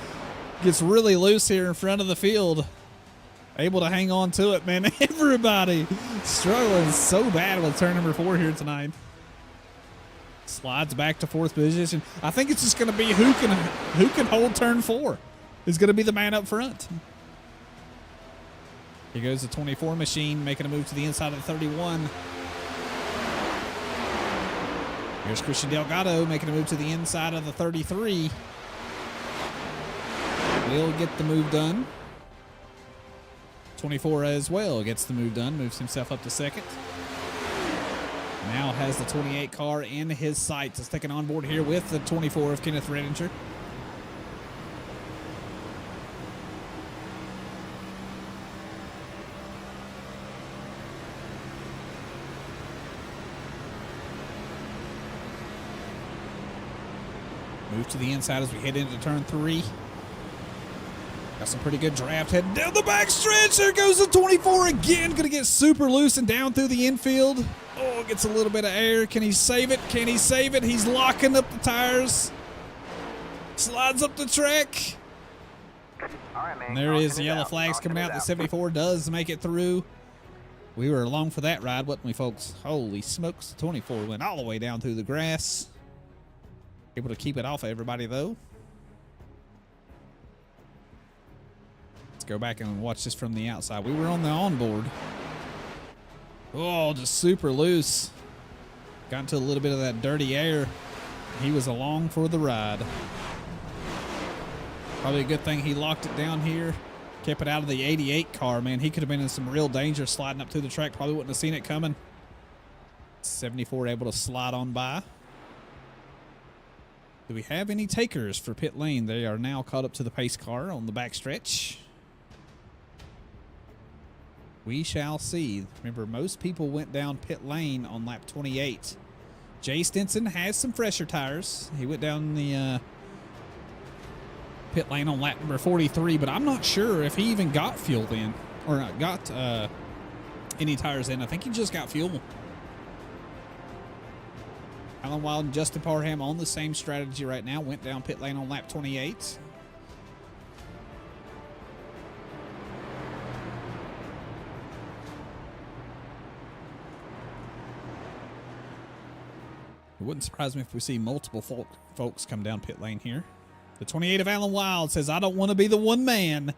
Gets really loose here in front of the field. Able to hang on to it, man. Everybody struggling so bad with turn number 4 here tonight. Slides back to 4th position. I think it's just going to be who can hold turn 4 is going to be the man up front. Here goes the 24 machine making a move to the inside of the 31. Here's Christian Delgado making a move to the inside of the 33. Will get the move done. 24 as well gets the move done. Moves himself up to 2nd. Now has the 28 car in his sights. It's taken on board here with the 24 of Kenneth Redinger. Move to the inside as we head into turn 3. Got some pretty good draft heading down the back stretch. There goes the 24 again. Going to get super loose and down through the infield. Oh, gets a little bit of air. Can he save it? Can he save it? He's locking up the tires. Slides up the track. All right, man. And there caution is the yellow out. flags Caution coming is out. The 74 does make it through. We were along for that ride, wasn't we, folks? Holy smokes. The 24 went all the way down through the grass. Able to keep it off of everybody, though. Let's go back and watch this from the outside. We were on the onboard. Oh, just super loose. Got into a little bit of that dirty air. He was along for the ride. Probably a good thing he locked it down here. Kept it out of the 88 car, man. He could have been in some real danger sliding up through the track. Probably wouldn't have seen it coming. 74 able to slide on by. Do we have any takers for pit lane? They are now caught up to the pace car on the backstretch. We shall see. Remember, most people went down pit lane on lap 28. Jay Stinson has some fresher tires. He went down the pit lane on lap number 43, but I'm not sure if he even got fuel in, or not got any tires in. I think he just got fuel. Alan Wild and Justin Parham on the same strategy right now. Went down pit lane on lap 28. It wouldn't surprise me if we see multiple folks come down pit lane here. The 28 of Alan Wild says, I don't want to be the one man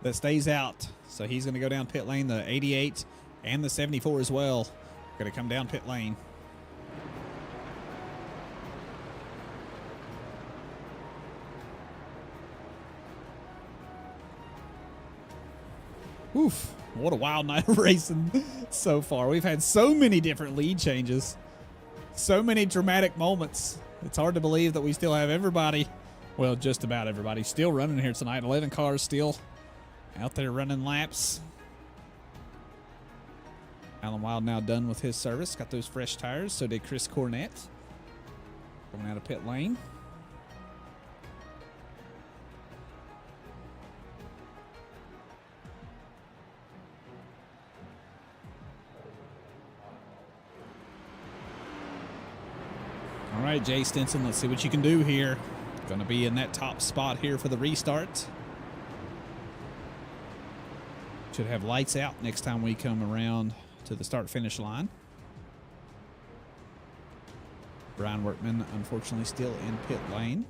that stays out. So he's going to go down pit lane. The 88 and the 74 as well going to come down pit lane. Oof, what a wild night of racing so far. We've had so many different lead changes. So many dramatic moments. It's hard to believe that we still have everybody, well, just about everybody, still running here tonight. 11 cars still out there running laps. Alan Wild now done with his service. Got those fresh tires. So did Chris Cornett. Coming out of pit lane. All right, Jay Stinson, let's see what you can do here. Going to be in that top spot here for the restart. Should have lights out next time we come around to the start-finish line. Brian Workman, unfortunately, still in pit lane.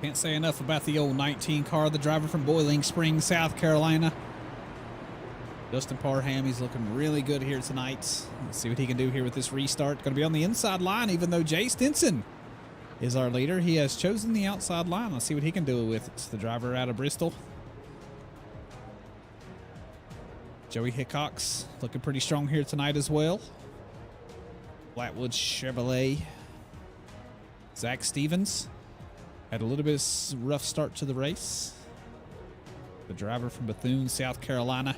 Can't say enough about the old 19 car, the driver from Boiling Springs, South Carolina. Justin Parham, he's looking really good here tonight. Let's see what he can do here with this restart. Going to be on the inside line, even though Jay Stinson is our leader. He has chosen the outside line. Let's see what he can do with it. It's the driver out of Bristol. Joey Hickox looking pretty strong here tonight as well. Flatwood Chevrolet. Zach Stevens. Had a little bit of rough start to the race. The driver from Bethune, South Carolina,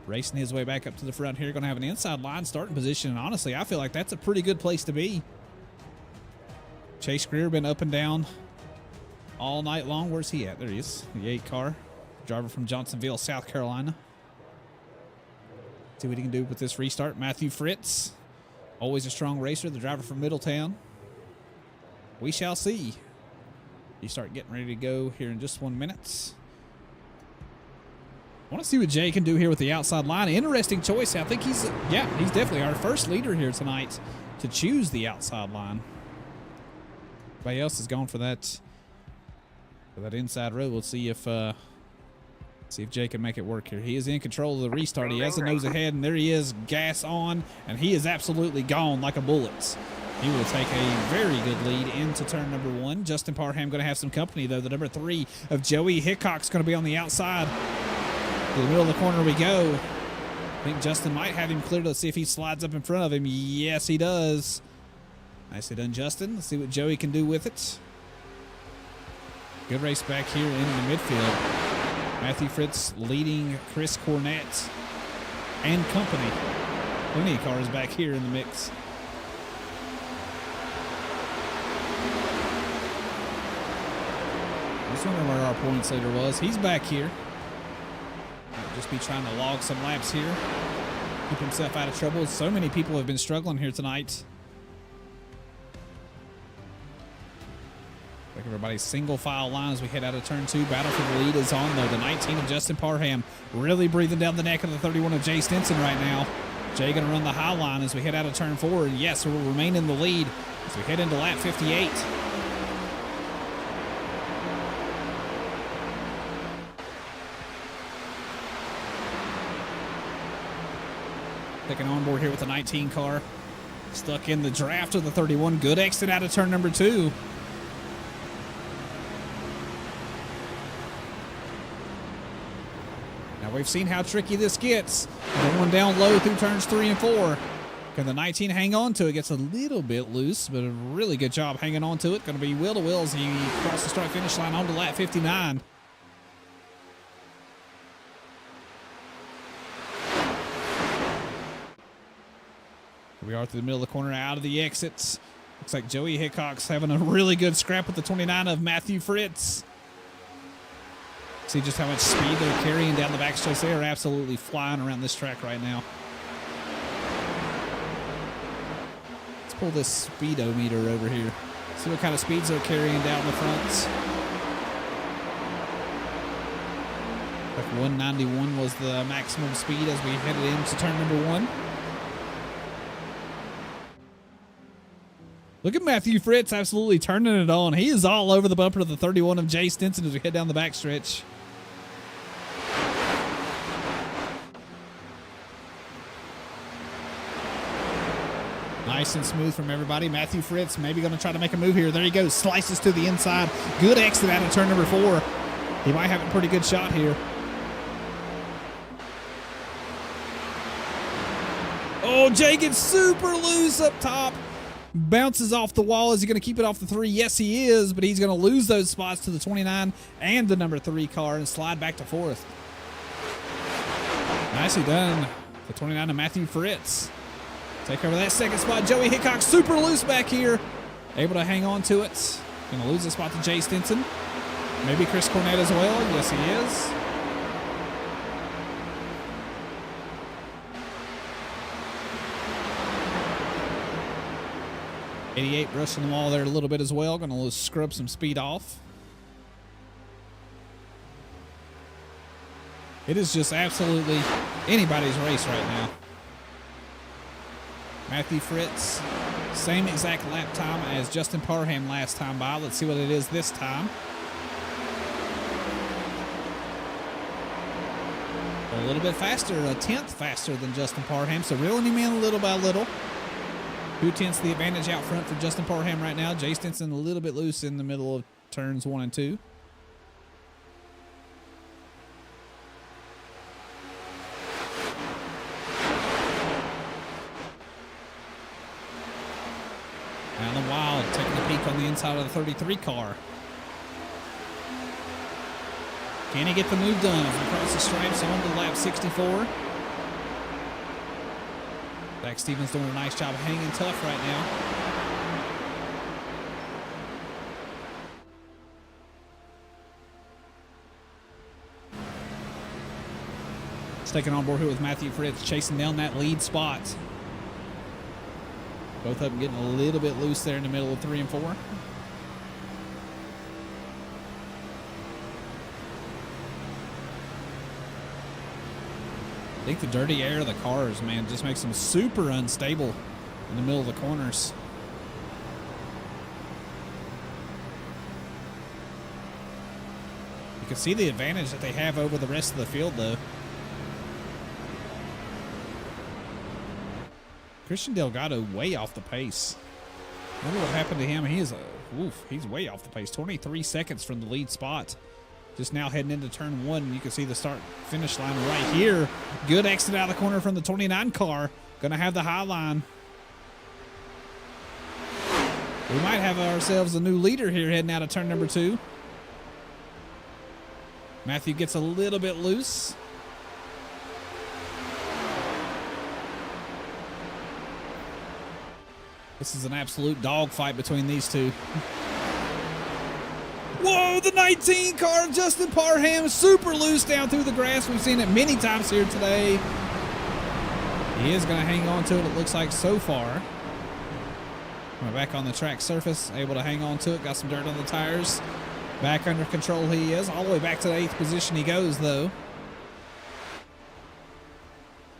racing his way back up to the front here. Going to have an inside line starting position, and honestly, I feel like that's a pretty good place to be. Chase Greer been up and down all night long. Where's he at? There he is, the 8 car. Driver from Johnsonville, South Carolina. See what he can do with this restart. Matthew Fritz, always a strong racer, the driver from Middletown. We shall see. You start getting ready to go here in just 1 minute. I want to see what Jay can do here with the outside line. Interesting choice. I think he's definitely our first leader here tonight to choose the outside line. Everybody else is going for that inside road. We'll see if Jay can make it work here. He is in control of the restart. He has the nose ahead, and there he is, gas on, and he is absolutely gone like a bullet. He will take a very good lead into turn number 1. Justin Parham going to have some company, though. The number 3 of Joey Hickox going to be on the outside. To the middle of the corner we go. I think Justin might have him cleared. Let's see if he slides up in front of him. Yes, he does. Nicely done, Justin. Let's see what Joey can do with it. Good race back here in the midfield. Matthew Fritz leading Chris Cornett and company. Plenty of cars back here in the mix. was wondering where our points leader was. He's back here. Might just be trying to log some laps here. Keep himself out of trouble. So many people have been struggling here tonight. Like everybody's single file line as we head out of turn 2. Battle for the lead is on though. The 19 of Justin Parham really breathing down the neck of the 31 of Jay Stinson right now. Jay going to run the high line as we head out of turn 4. And yes, we'll remain in the lead as we head into lap 58. Taking on board here with the 19 car. Stuck in the draft of the 31. Good exit out of turn number 2. Now we've seen how tricky this gets. Going down low through turns 3 and 4. Can the 19 hang on to it? Gets a little bit loose, but a really good job hanging on to it. Going to be wheel to wheel as he crosses the start finish line on to lap 59. We are through the middle of the corner, out of the exits. Looks like Joey Hickok's having a really good scrap with the 29 of Matthew Fritz. See just how much speed they're carrying down the backstretch. They are absolutely flying around this track right now. Let's pull this speedometer over here. See what kind of speeds they're carrying down the fronts. Like 191 was the maximum speed as we headed into turn number 1. Look at Matthew Fritz absolutely turning it on. He is all over the bumper of the 31 of Jay Stinson as we head down the backstretch. Nice and smooth from everybody. Matthew Fritz maybe going to try to make a move here. There he goes. Slices to the inside. Good exit out of turn number 4. He might have a pretty good shot here. Oh, Jay gets super loose up top. Bounces off the wall. Is he going to keep it off the 3? Yes, he is, but he's going to lose those spots to the 29 and the number 3 car and slide back to 4th. Nicely done. The 29 of Matthew Fritz. Take over that second spot. Joey Hickok super loose back here. Able to hang on to it. Going to lose the spot to Jay Stinson. Maybe Chris Cornett as well. Yes, he is. '88 brushing the wall there a little bit as well. Going to scrub some speed off. It is just absolutely anybody's race right now. Matthew Fritz, same exact lap time as Justin Parham last time by. Let's see what it is this time. A little bit faster, a tenth faster than Justin Parham, so reeling him in little by little. 2/10 the advantage out front for Justin Parham right now. Jay Stinson a little bit loose in the middle of turns 1 and 2. Alan Wild taking a peek on the inside of the 33 car. Can he get the move done as we cross the stripes on to lap 64? Zach Stevens doing a nice job hanging tough right now. Taking on board here with Matthew Fritz, chasing down that lead spot. Both of them getting a little bit loose there in the middle of 3 and 4. I think the dirty air of the cars, man, just makes them super unstable in the middle of the corners. You can see the advantage that they have over the rest of the field, though. Christian Delgado way off the pace. I wonder what happened to him. He is he's way off the pace. 23 seconds from the lead spot. Just now heading into turn 1. You can see the start finish line right here. Good exit out of the corner from the 29 car. Gonna have the high line. We might have ourselves a new leader here heading out of turn number 2. Matthew gets a little bit loose. This is an absolute dogfight between these two. Whoa, the 19 car of Justin Parham, super loose down through the grass. We've seen it many times here today. He is going to hang on to it, it looks like, so far. We're back on the track surface, able to hang on to it. Got some dirt on the tires. Back under control he is. All the way back to the 8th position he goes, though.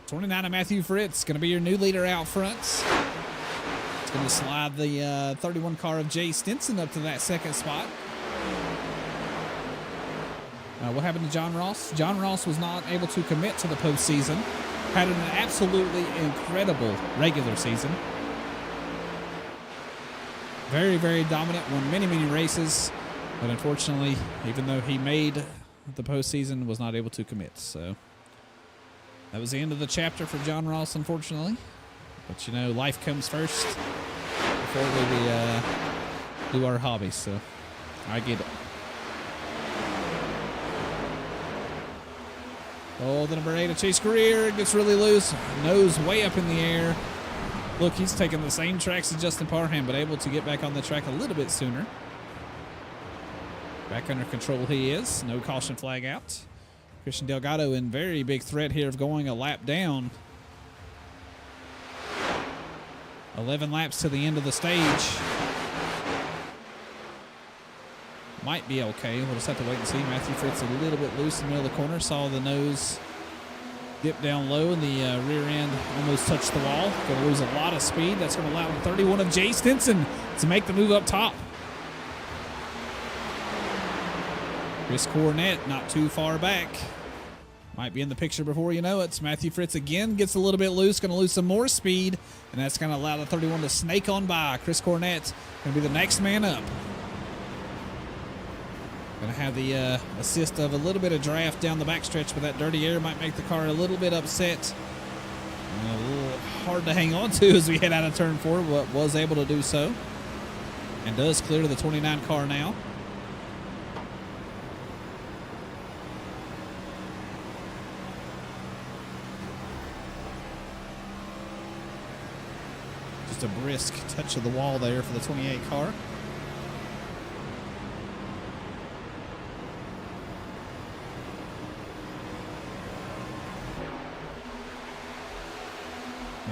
29 of Matthew Fritz, going to be your new leader out front. It's going to slide the 31 car of Jay Stinson up to that 2nd spot. What happened to John Ross? John Ross was not able to commit to the postseason. Had an absolutely incredible regular season. Very, very dominant. Won many, many races. But unfortunately, even though he made the postseason, was not able to commit. So that was the end of the chapter for John Ross, unfortunately. But, you know, life comes first before we do our hobbies. So I get it. Oh, the number 8 of Chase Greer gets really loose. Nose way up in the air. Look, he's taking the same tracks as Justin Parham, but able to get back on the track a little bit sooner. Back under control he is. No caution flag out. Christian Delgado in very big threat here of going a lap down. 11 laps to the end of the stage. Might be okay. We'll just have to wait and see. Matthew Fritz a little bit loose in the middle of the corner. Saw the nose dip down low and the rear end almost touched the wall. Going to lose a lot of speed. That's going to allow the 31 of Jay Stinson to make the move up top. Chris Cornett not too far back. Might be in the picture before you know it. Matthew Fritz again gets a little bit loose. Going to lose some more speed. And that's going to allow the 31 to snake on by. Chris Cornett going to be the next man up. Going to have the assist of a little bit of draft down the backstretch, but that dirty air might make the car a little bit upset. A little hard to hang on to as we head out of turn 4, but was able to do so. And does clear to the 29 car now. Just a brisk touch of the wall there for the 28 car.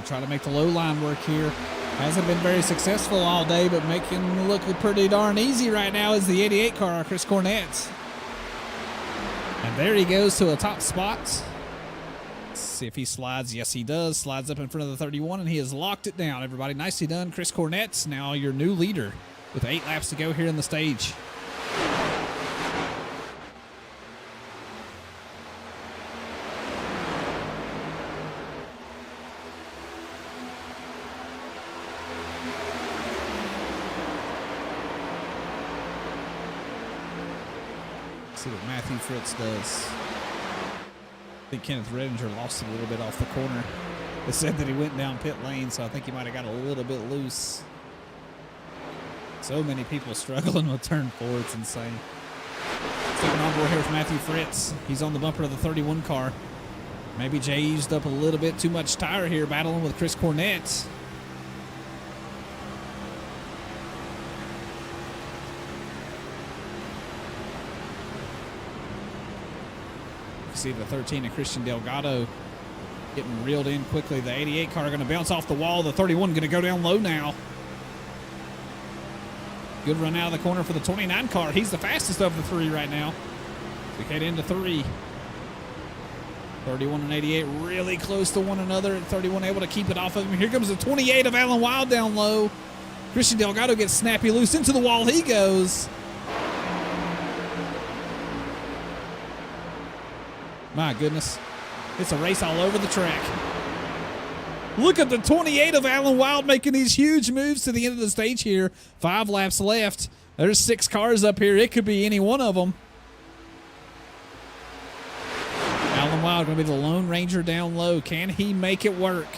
Try to make the low line work here. Hasn't been very successful all day, but making look pretty darn easy right now is the 88 car, Chris Cornett. And there he goes to a top spot. Let's see if he slides. Yes, he does. Slides up in front of the 31, and he has locked it down. Everybody, nicely done. Chris Cornett, now your new leader with 8 laps to go here in the stage. See what Matthew Fritz does. I think Kenneth Redinger lost a little bit off the corner. It said that he went down pit lane, so I think he might have got a little bit loose. So many people struggling with turn 4, it's insane. Stepping on board here with Matthew Fritz. He's on the bumper of the 31 car. Maybe Jay used up a little bit too much tire here, battling with Chris Cornett. See the 13 of Christian Delgado getting reeled in quickly. The 88 car going to bounce off the wall. The 31 going to go down low now. Good run out of the corner for the 29 car. He's the fastest of the 3 right now. We head into 3. 31 and 88 really close to one another. 31 able to keep it off of him. Here comes the 28 of Alan Wild down low. Christian Delgado gets snappy loose. Into the wall he goes. My goodness. It's a race all over the track. Look at the 28 of Alan Wild making these huge moves to the end of the stage here. 5 laps left. There's 6 cars up here. It could be any one of them. Alan Wild going to be the Lone Ranger down low. Can he make it work?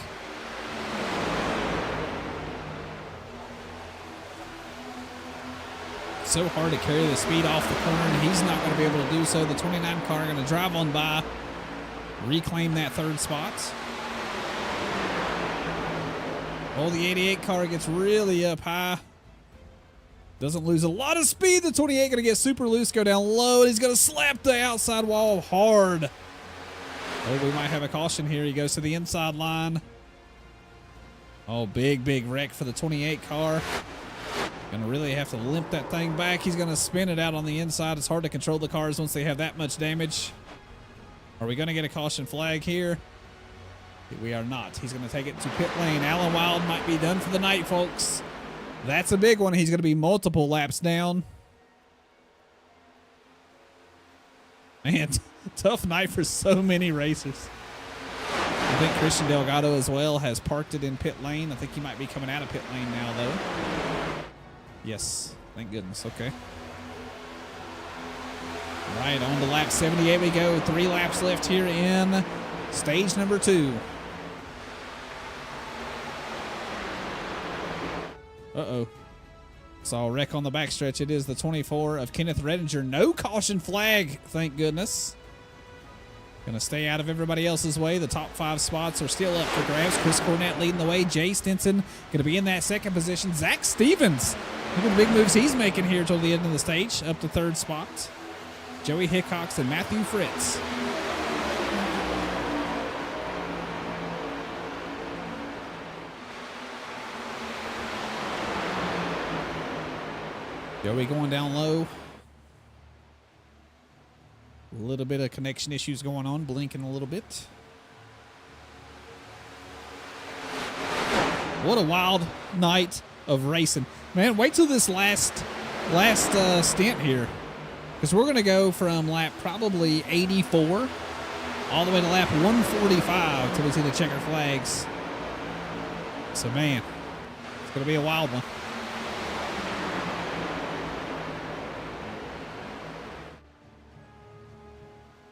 So hard to carry the speed off the corner, and he's not going to be able to do so. The 29 car going to drive on by, reclaim that 3rd spot. Oh, the 88 car gets really up high. Doesn't lose a lot of speed. The 28 going to get super loose, go down low, and he's going to slap the outside wall hard. Oh, we might have a caution here. He goes to the inside line. Oh, big wreck for the 28 car. Going to really have to limp that thing back. He's going to spin it out on the inside. It's hard to control the cars once they have that much damage. Are we going to get a caution flag here? We are not. He's going to take it to pit lane. Alan Wild might be done for the night, folks. That's a big one. He's going to be multiple laps down. Man, tough night for so many racers. I think Christian Delgado as well has parked it in pit lane. I think he might be coming out of pit lane now, though. Yes, thank goodness. Okay. All right, on to lap 78 we go. 3 laps left here in stage number 2. Uh-oh. Saw a wreck on the backstretch. It is the 24 of Kenneth Redinger. No caution flag, thank goodness. Gonna stay out of everybody else's way. The top 5 spots are still up for grabs. Chris Cornett leading the way. Jay Stinson gonna be in that 2nd position. Zach Stevens, look at the big moves he's making here till the end of the stage, up to 3rd spot. Joey Hickox and Matthew Fritz. Joey going down low. A little bit of connection issues going on, blinking a little bit. What a wild night of racing. Man, wait till this last stint here. Because we're going to go from lap probably 84 all the way to lap 145 till we see the checker flags. So, man, it's going to be a wild one.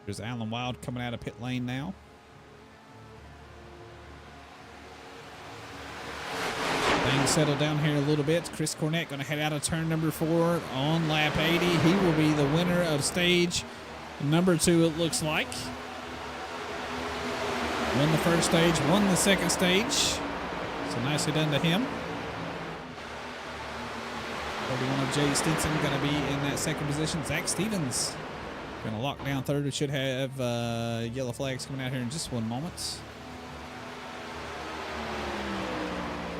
There's Alan Wild coming out of pit lane now. Things settle down here a little bit. Chris Cornett going to head out of turn number 4 on lap 80. He will be the winner of stage number 2, it looks like. Won the first stage, won the second stage. So nicely done to him. 31 of Jay Stinson going to be in that 2nd position. Zach Stevens going to lock down 3rd. We should have yellow flags coming out here in just one moment.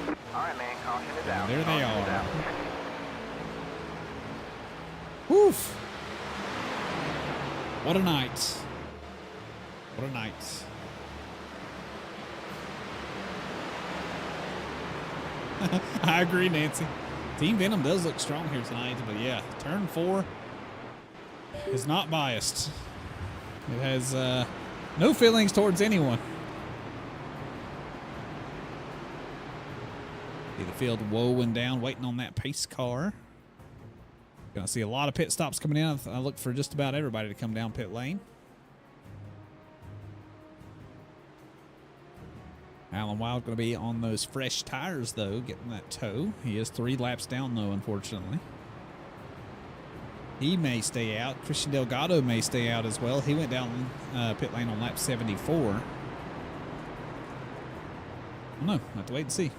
All right, man. Caution is out. There they Caution is are. out. Woof. What a night. What a night. I agree, Nancy. Team Venom does look strong here tonight, but yeah, turn 4 is not biased. It has no feelings towards anyone. See the field woeing down, waiting on that pace car. Gonna see a lot of pit stops coming in. I look for just about everybody to come down pit lane. Alan Wild going to be on those fresh tires, though, getting that tow. He is 3 laps down, though, unfortunately. He may stay out. Christian Delgado may stay out as well. He went down pit lane on lap 74. I don't know. I'll have to wait and see.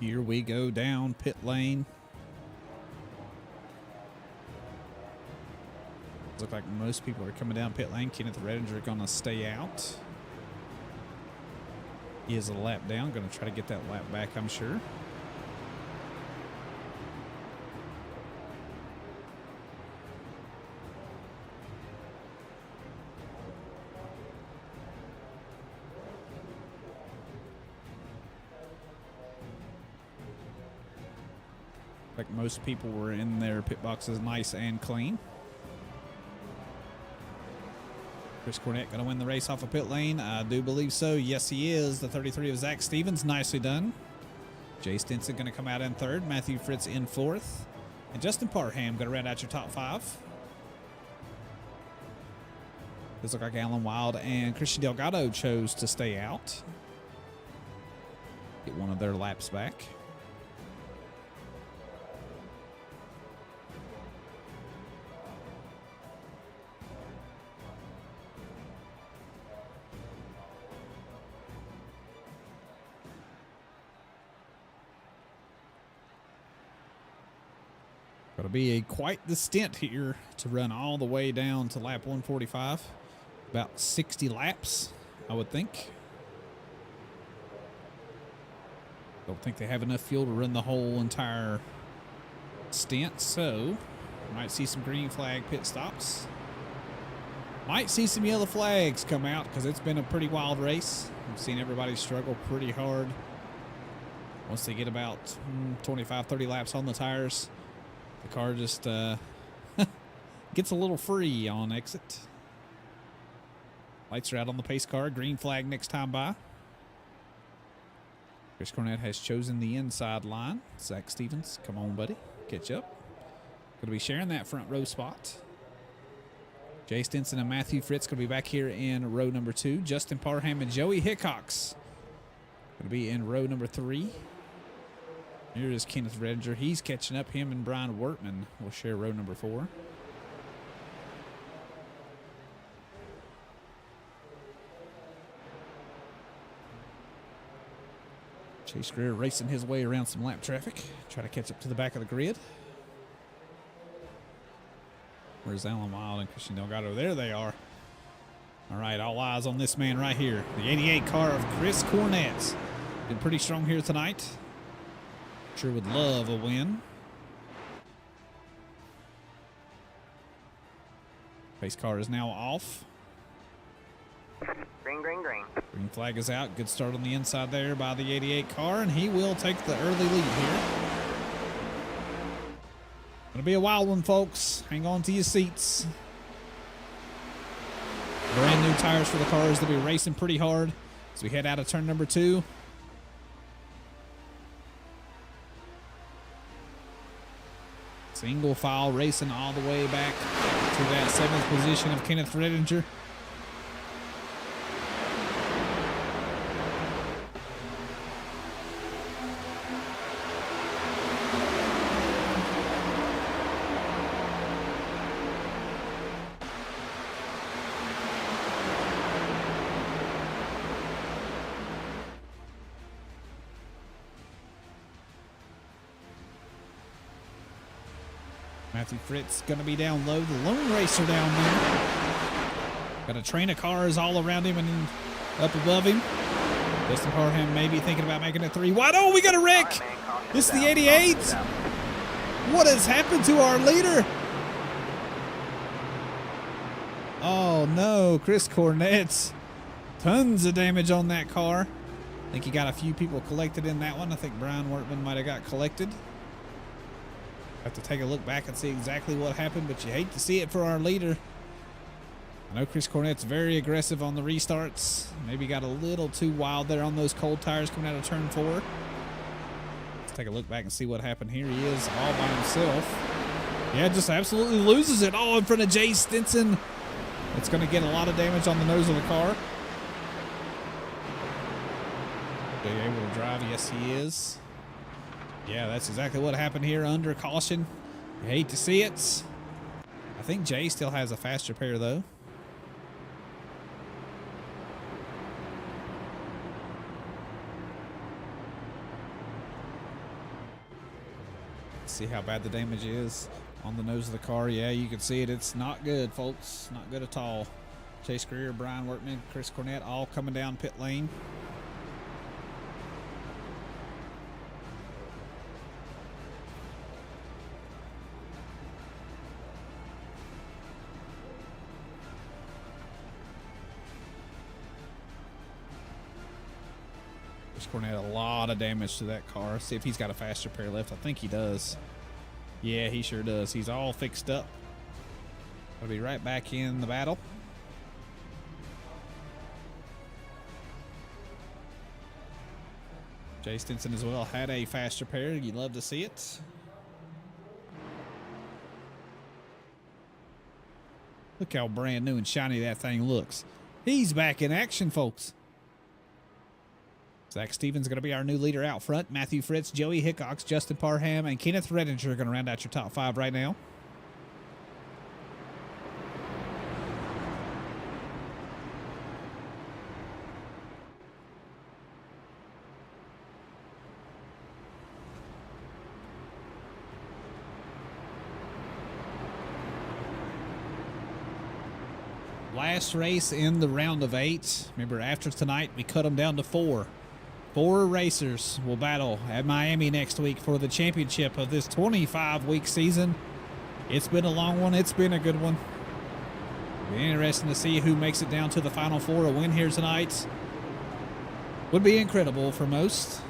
Here we go down pit lane. Look like most people are coming down pit lane. Kenneth Redinger going to stay out. He is a lap down. Going to try to get that lap back, I'm sure. Like most people were in their pit boxes nice and clean. Chris Cornett going to win the race off of pit lane. I do believe so. Yes, he is. The 33 of Zach Stevens. Nicely done. Jay Stinson going to come out in 3rd. Matthew Fritz in 4th. And Justin Parham going to round out your top 5. Does look like Alan Wild and Christian Delgado chose to stay out. Get one of their laps back. It'll be quite the stint here to run all the way down to lap 145. About 60 laps, I would think. Don't think they have enough fuel to run the whole entire stint, so might see some green flag pit stops. Might see some yellow flags come out because it's been a pretty wild race. I've seen everybody struggle pretty hard. Once they get about 25, 30 laps on the tires, the car just gets a little free on exit. Lights are out on the pace car. Green flag next time by. Chris Cornett has chosen the inside line. Zach Stevens, come on, buddy. Catch up. Going to be sharing that front row spot. Jay Stinson and Matthew Fritz going to be back here in row number 2. Justin Parham and Joey Hickox going to be in row number 3. Here is Kenneth Redinger. He's catching up. Him and Brian Wortman will share row number 4. Chase Greer racing his way around some lap traffic. Try to catch up to the back of the grid. Where's Alan Wild and Christian Delgado? There they are. All right, all eyes on this man right here. The 88 car of Chris Cornett. Been pretty strong here tonight. Sure would love a win. Pace car is now off. Green, green, green. Green flag is out. Good start on the inside there by the 88 car, and he will take the early lead here. Gonna be a wild one, folks. Hang on to your seats. Brand new tires for the cars. They'll be racing pretty hard as we head out of turn number 2. Single file racing all the way back to that 7th position of Kenneth Redinger. Matthew Fritz going to be down low. The lone racer down there. Got a train of cars all around him and up above him. Justin Parham maybe thinking about making it 3 wide. Oh, we got a wreck. This is the 88. What has happened to our leader? Oh, no. Chris Cornett. Tons of damage on that car. I think he got a few people collected in that one. I think Brian Wortman might have got collected. Have to take a look back and see exactly what happened, but you hate to see it for our leader. I know Chris Cornett's very aggressive on the restarts. Maybe got a little too wild there on those cold tires coming out of turn 4. Let's take a look back and see what happened here. He is all by himself. Yeah, just absolutely loses it all in front of Jay Stinson. It's going to get a lot of damage on the nose of the car. Are you able to drive? Yes, he is. Yeah, that's exactly what happened here under caution. You hate to see it. I think Jay still has a faster pair, though. Let's see how bad the damage is on the nose of the car. Yeah, you can see it. It's not good, folks. Not good at all. Chase Greer, Brian Wortman, Chris Cornett all coming down pit lane. Cornett, a lot of damage to that car. See if he's got a faster pair left. I think he does. Yeah, he sure does. He's all fixed up. I'll be right back in the battle. Jay Stinson as well had a faster pair. You'd love to see it. Look how brand new and shiny that thing looks. He's back in action, folks. Zach Stevens going to be our new leader out front. Matthew Fritz, Joey Hickox, Justin Parham, and Kenneth Redinger are going to round out your top 5 right now. Last race in the round of 8. Remember, after tonight, we cut them down to 4. 4 racers will battle at Miami next week for the championship of this 25-week season. It's been a long one. It's been a good one. It'll be interesting to see who makes it down to the Final 4. A win here tonight would be incredible for most.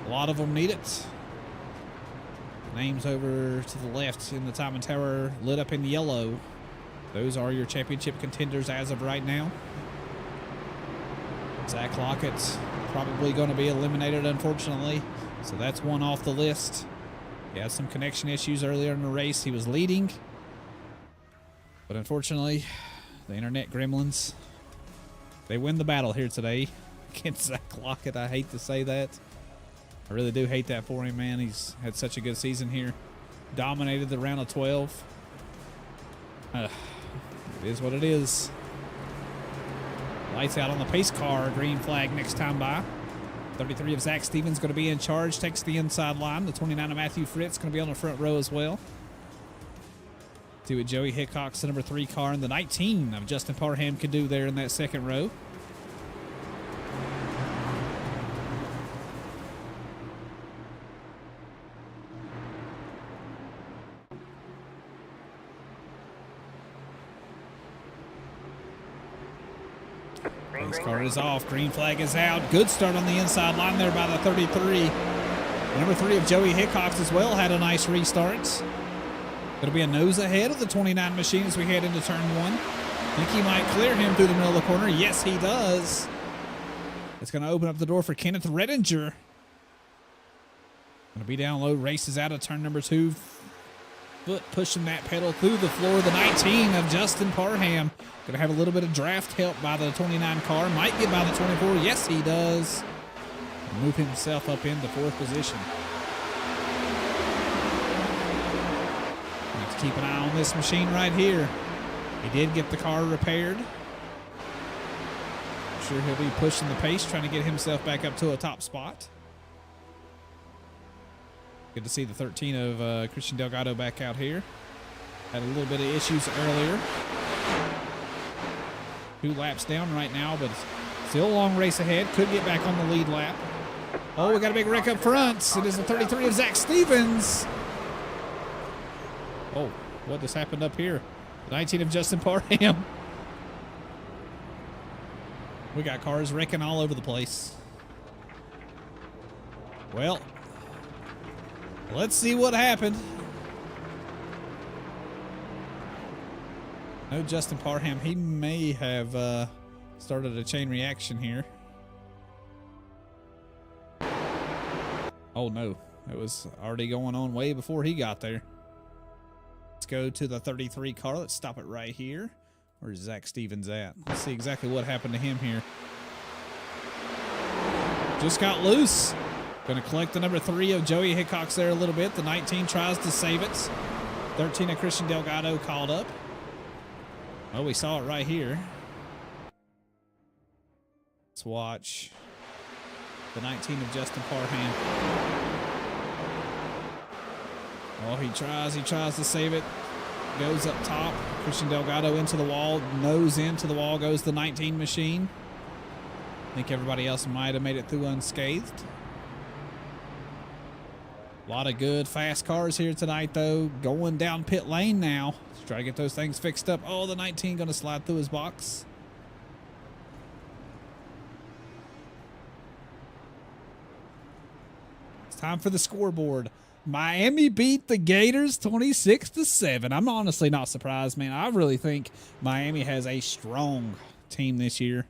A lot of them need it. Names over to the left in the timing tower lit up in yellow. Those are your championship contenders as of right now. Zach Lockett's probably going to be eliminated, unfortunately. So that's one off the list. He had some connection issues earlier in the race. He was leading. But unfortunately, the internet gremlins, they win the battle here today against Zach Lockett. I hate to say that. I really do hate that for him, man. He's had such a good season here. Dominated the round of 12. It is what it is. Lights out on the pace car. Green flag next time by. 33 of Zach Stevens going to be in charge. Takes the inside line. The 29 of Matthew Fritz going to be on the front row as well. See what Joey Hickok's the number 3 car, and the 19 of Justin Parham can do there in that second row. This car is off. Green flag is out. Good start on the inside line there by the 33. Number 3 of Joey Hickok's as well had a nice restart. Going to be a nose ahead of the 29 machine as we head into turn 1. Think he might clear him through the middle of the corner. Yes, he does. It's going to open up the door for Kenneth Redinger. Going to be down low. Races out of turn number 2. Foot pushing that pedal through the floor. The 19 of Justin Parham. Going to have a little bit of draft help by the 29 car. Might get by the 24. Yes, he does. Move himself up into 4th position. Have to keep an eye on this machine right here. He did get the car repaired. I'm sure he'll be pushing the pace, trying to get himself back up to a top spot. Good to see the 13 of Christian Delgado back out here. Had a little bit of issues earlier. 2 laps down right now, but still a long race ahead. Could get back on the lead lap. Oh, we got a big wreck up front. It is the 33 of Zach Stevens. Oh, what just happened up here? The 19 of Justin Parham. We got cars wrecking all over the place. Well, let's see what happened. No, Justin Parham, he may have started a chain reaction here. Oh no, it was already going on way before he got there. Let's go to the 33 car. Let's stop it right here. Where's Zach Stevens at? Let's see exactly what happened to him here. Just got loose. Going to collect the number 3 of Joey Hickok's there a little bit. The 19 tries to save it. 13 of Christian Delgado called up. Oh, we saw it right here. Let's watch the 19 of Justin Parham. Oh, he tries to save it. Goes up top. Christian Delgado into the wall. Nose into the wall goes the 19 machine. I think everybody else might have made it through unscathed. A lot of good fast cars here tonight, though. Going down pit lane now. Let's try to get those things fixed up. Oh, the 19 going to slide through his box. It's time for the scoreboard. Miami beat the Gators 26-7. I'm honestly not surprised, man. I really think Miami has a strong team this year.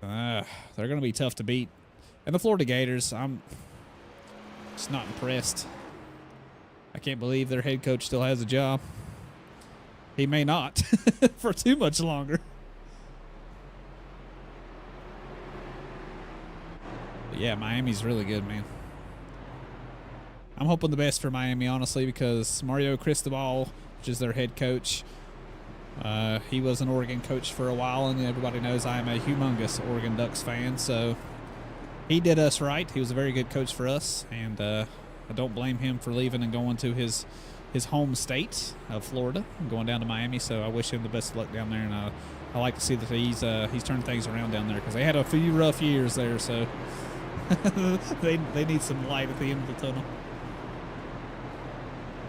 They're going to be tough to beat. And the Florida Gators, I'm just not impressed. I can't believe their head coach still has a job. He may not for too much longer. But yeah, Miami's really good, man. I'm hoping the best for Miami, honestly, because Mario Cristobal, which is their head coach, he was an Oregon coach for a while, and everybody knows I am a humongous Oregon Ducks fan, so he did us right. He was a very good coach for us, and I don't blame him for leaving and going to his his home state of Florida, going down to Miami. So I wish him the best of luck down there, and I like to see that he's turned things around down there because they had a few rough years there. So they need some light at the end of the tunnel.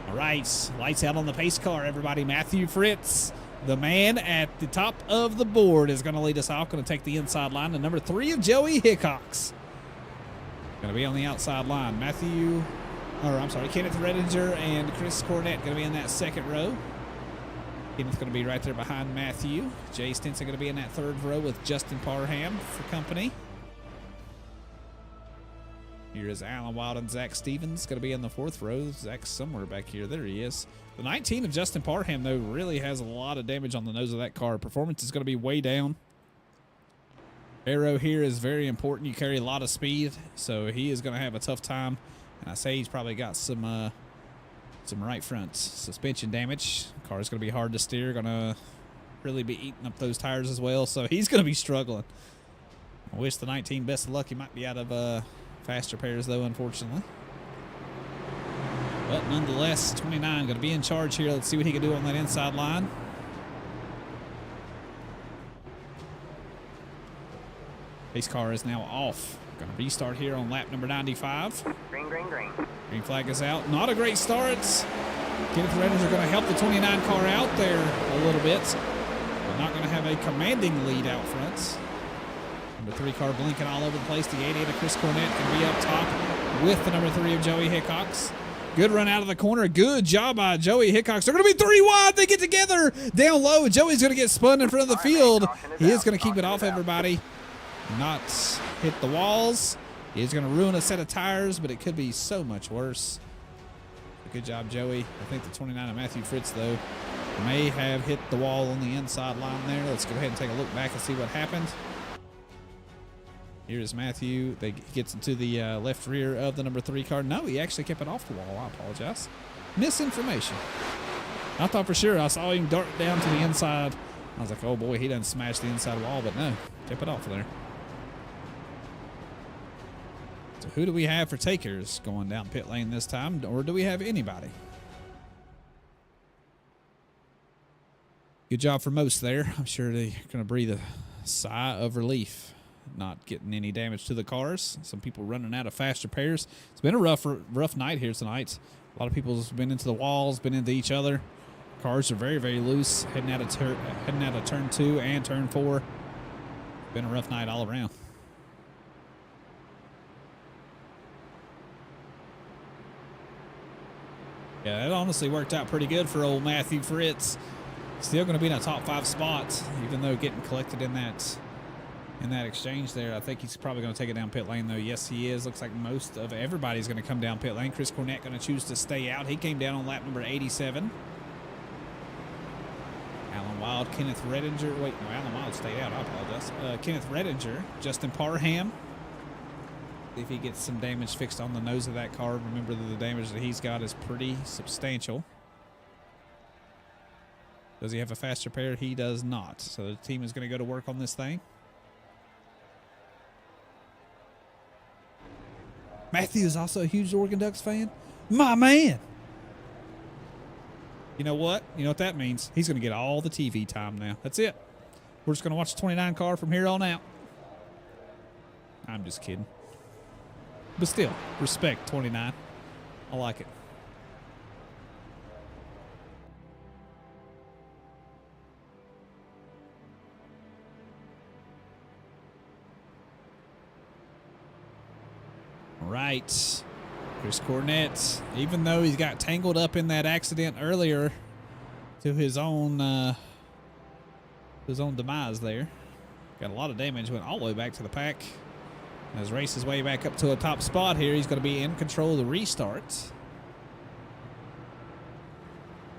All right, lights out on the pace car, everybody. Matthew Fritz, the man at the top of the board, is going to lead us off. Going to take the inside line to number 3 of Joey Hickox. Going to be on the outside line. Kenneth Redinger and Chris Cornett going to be in that second row. Kenneth's going to be right there behind Matthew. Jay Stinson going to be in that third row with Justin Parham for company. Here is Alan Wild and Zach Stevens going to be in the fourth row. Zach's somewhere back here. There he is. The 19 of Justin Parham, though, really has a lot of damage on the nose of that car. Performance is going to be way down. Arrow here is very important. You carry a lot of speed, so he is going to have a tough time. And I say he's probably got some right front suspension damage. Car's going to be hard to steer. Going to really be eating up those tires as well. So he's going to be struggling. I wish the 19 best of luck. He might be out of faster pairs, though, unfortunately. But nonetheless, 29 going to be in charge here. Let's see what he can do on that inside line. Pace car is now off. Going to restart here on lap number 95. Green, green, green. Green flag is out. Not a great start. Kenneth Reddings are going to help the 29 car out there a little bit. But not going to have a commanding lead out front. Number 3 car blinking all over the place. The 88 of Chris Cornett can be up top with the number 3 of Joey Hickox. Good run out of the corner. Good job by Joey Hickox. They're going to be 3 wide. They get together down low. Joey's going to get spun in front of the field. He is going to keep it off everybody. Not hit the walls. He's going to ruin a set of tires, but it could be so much worse. Good job, Joey. I think the 29 of Matthew Fritz, though, may have hit the wall on the inside line there. Let's go ahead and take a look back and see what happened. Here's Matthew. He gets into the left rear of the number 3 car. No, he actually kept it off the wall. I apologize. Misinformation. I thought for sure I saw him dart down to the inside. I was like, oh boy, he done smashed the inside wall, but no, kept it off there. So who do we have for takers going down pit lane this time, or do we have anybody? Good job for most there. I'm sure they're going to breathe a sigh of relief, not getting any damage to the cars. Some people running out of faster pairs. It's been a rough night here tonight. A lot of people have been into the walls, been into each other. Cars are very, very loose, heading out of turn 2 and turn 4. Been a rough night all around. Yeah, that honestly worked out pretty good for old Matthew Fritz. Still going to be in a top 5 spot, even though getting collected in that exchange there. I think he's probably going to take it down pit lane, though. Yes, he is. Looks like most of everybody's going to come down pit lane. Chris Cornett going to choose to stay out. He came down on lap number 87. Alan Wild, Kenneth Redinger. Wait, no, Alan Wild stayed out. I apologize. Kenneth Redinger, Justin Parham. If he gets some damage fixed on the nose of that car, remember that the damage that he's got is pretty substantial. Does he have a faster pair? He does not. So the team is going to go to work on this thing. Matthew is also a huge Oregon Ducks fan. My man. You know what? You know what that means? He's going to get all the TV time now. That's it. We're just going to watch the 29 car from here on out. I'm just kidding. But still, respect 29. I like it. All right. Chris Cornett, even though he's got tangled up in that accident earlier to his own demise there. Got a lot of damage, went all the way back to the pack. As race his way back up to a top spot here, he's going to be in control of the restart.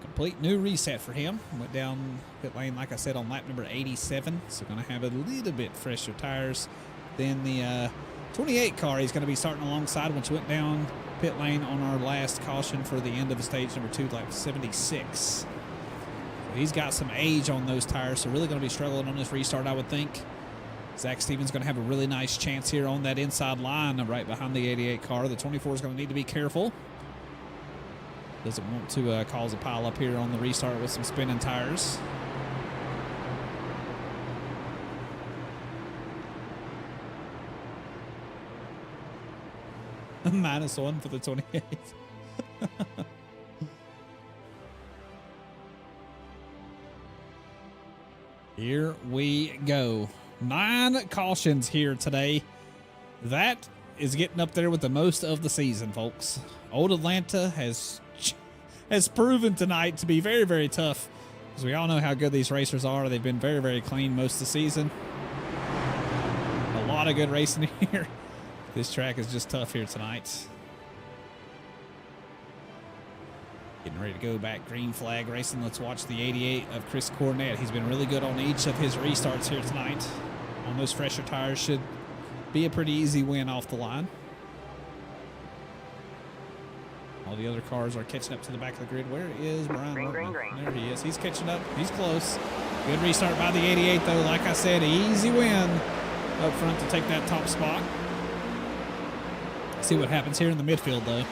Complete new reset for him. Went down pit lane, like I said, on lap number 87. So going to have a little bit fresher tires than the 28 car. He's going to be starting alongside, which went down pit lane on our last caution for the end of the stage number 2, lap 76. So he's got some age on those tires, so really going to be struggling on this restart, I would think. Zach Stevens going to have a really nice chance here on that inside line right behind the 88 car. The 24 is going to need to be careful. Doesn't want to cause a pile up here on the restart with some spinning tires. -1 for the 28th. Here we go. 9 cautions here today. That is getting up there with the most of the season, folks. Old Atlanta has proven tonight to be very, very tough, because we all know how good these racers are. They've been very, very clean most of the season. A lot of good racing here. This track is just tough here tonight. Getting ready to go back, green flag racing. Let's watch the 88 of Chris Cornett. He's been really good on each of his restarts here tonight. On those fresher tires, should be a pretty easy win off the line. All the other cars are catching up to the back of the grid. Where is Brian Wortman? There he is. He's catching up. He's close. Good restart by the 88, though. Like I said, easy win up front to take that top spot. See what happens here in the midfield, though.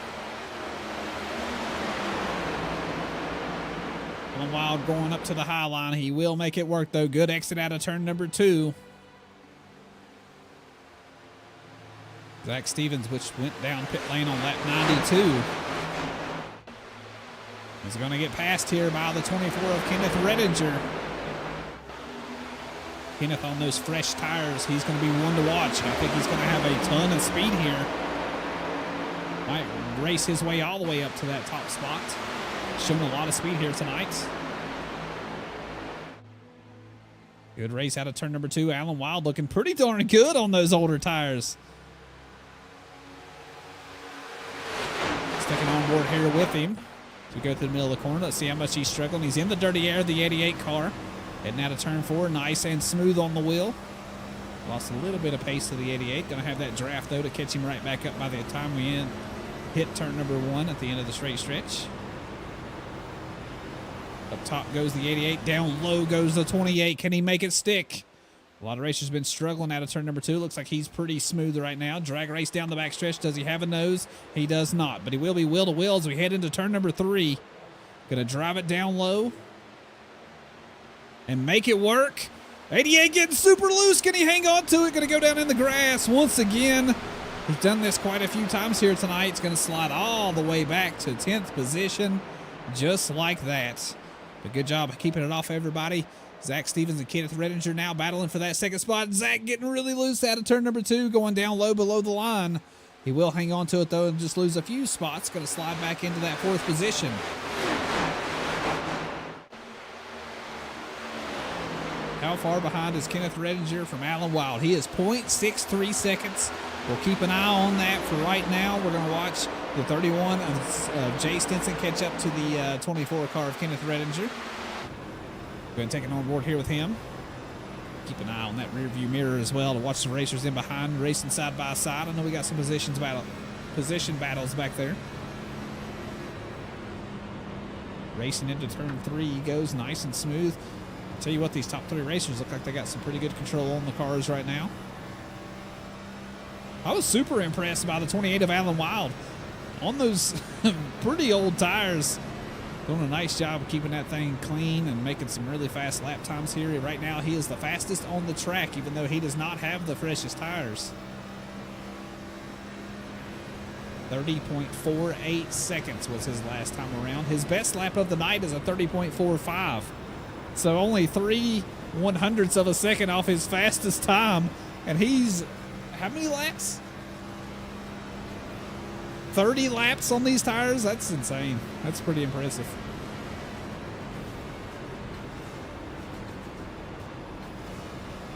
Wild going up to the high line. He will make it work, though. Good exit out of turn number 2. Zach Stevens, which went down pit lane on lap 92. He's going to get passed here by the 24 of Kenneth Redinger. Kenneth on those fresh tires. He's going to be one to watch. I think he's going to have a ton of speed here. Might race his way all the way up to that top spot. Showing a lot of speed here tonight. Good race out of turn number 2. Alan Wild looking pretty darn good on those older tires. Sticking on board here with him. As we go through the middle of the corner, let's see how much he's struggling. He's in the dirty air, the 88 car. Heading out of turn 4, nice and smooth on the wheel. Lost a little bit of pace to the 88. Going to have that draft, though, to catch him right back up by the time we hit turn number 1 at the end of the straight stretch. Up top goes the 88. Down low goes the 28. Can he make it stick? A lot of racers have been struggling out of turn number 2. Looks like he's pretty smooth right now. Drag race down the back stretch. Does he have a nose? He does not, but he will be wheel to wheel as we head into turn number 3. Going to drive it down low and make it work. 88 getting super loose. Can he hang on to it? Going to go down in the grass once again. He's done this quite a few times here tonight. It's going to slide all the way back to 10th position just like that. But good job of keeping it off everybody. Zach Stevens and Kenneth Redinger now battling for that second spot. Zach getting really loose out of turn number 2, going down low below the line. He will hang on to it, though, and just lose a few spots. Going to slide back into that 4th position. How far behind is Kenneth Redinger from Alan Wild? He is 0.63 seconds. We'll keep an eye on that for right now. We're going to watch the 31 of Jay Stinson catch up to the 24 car of Kenneth Redinger. Go ahead and take it on board here with him. Keep an eye on that rear view mirror as well to watch the racers in behind racing side by side. I know we got some position battles back there. Racing into turn 3, he goes nice and smooth. I'll tell you what, these top 3 racers look like they got some pretty good control on the cars right now. I was super impressed by the 28 of Alan Wild on those pretty old tires. Doing a nice job of keeping that thing clean and making some really fast lap times here. Right now, he is the fastest on the track, even though he does not have the freshest tires. 30.48 seconds was his last time around. His best lap of the night is a 30.45. So only 3/100ths of a second off his fastest time. And he's, how many laps? 30 laps on these tires? That's insane. That's pretty impressive.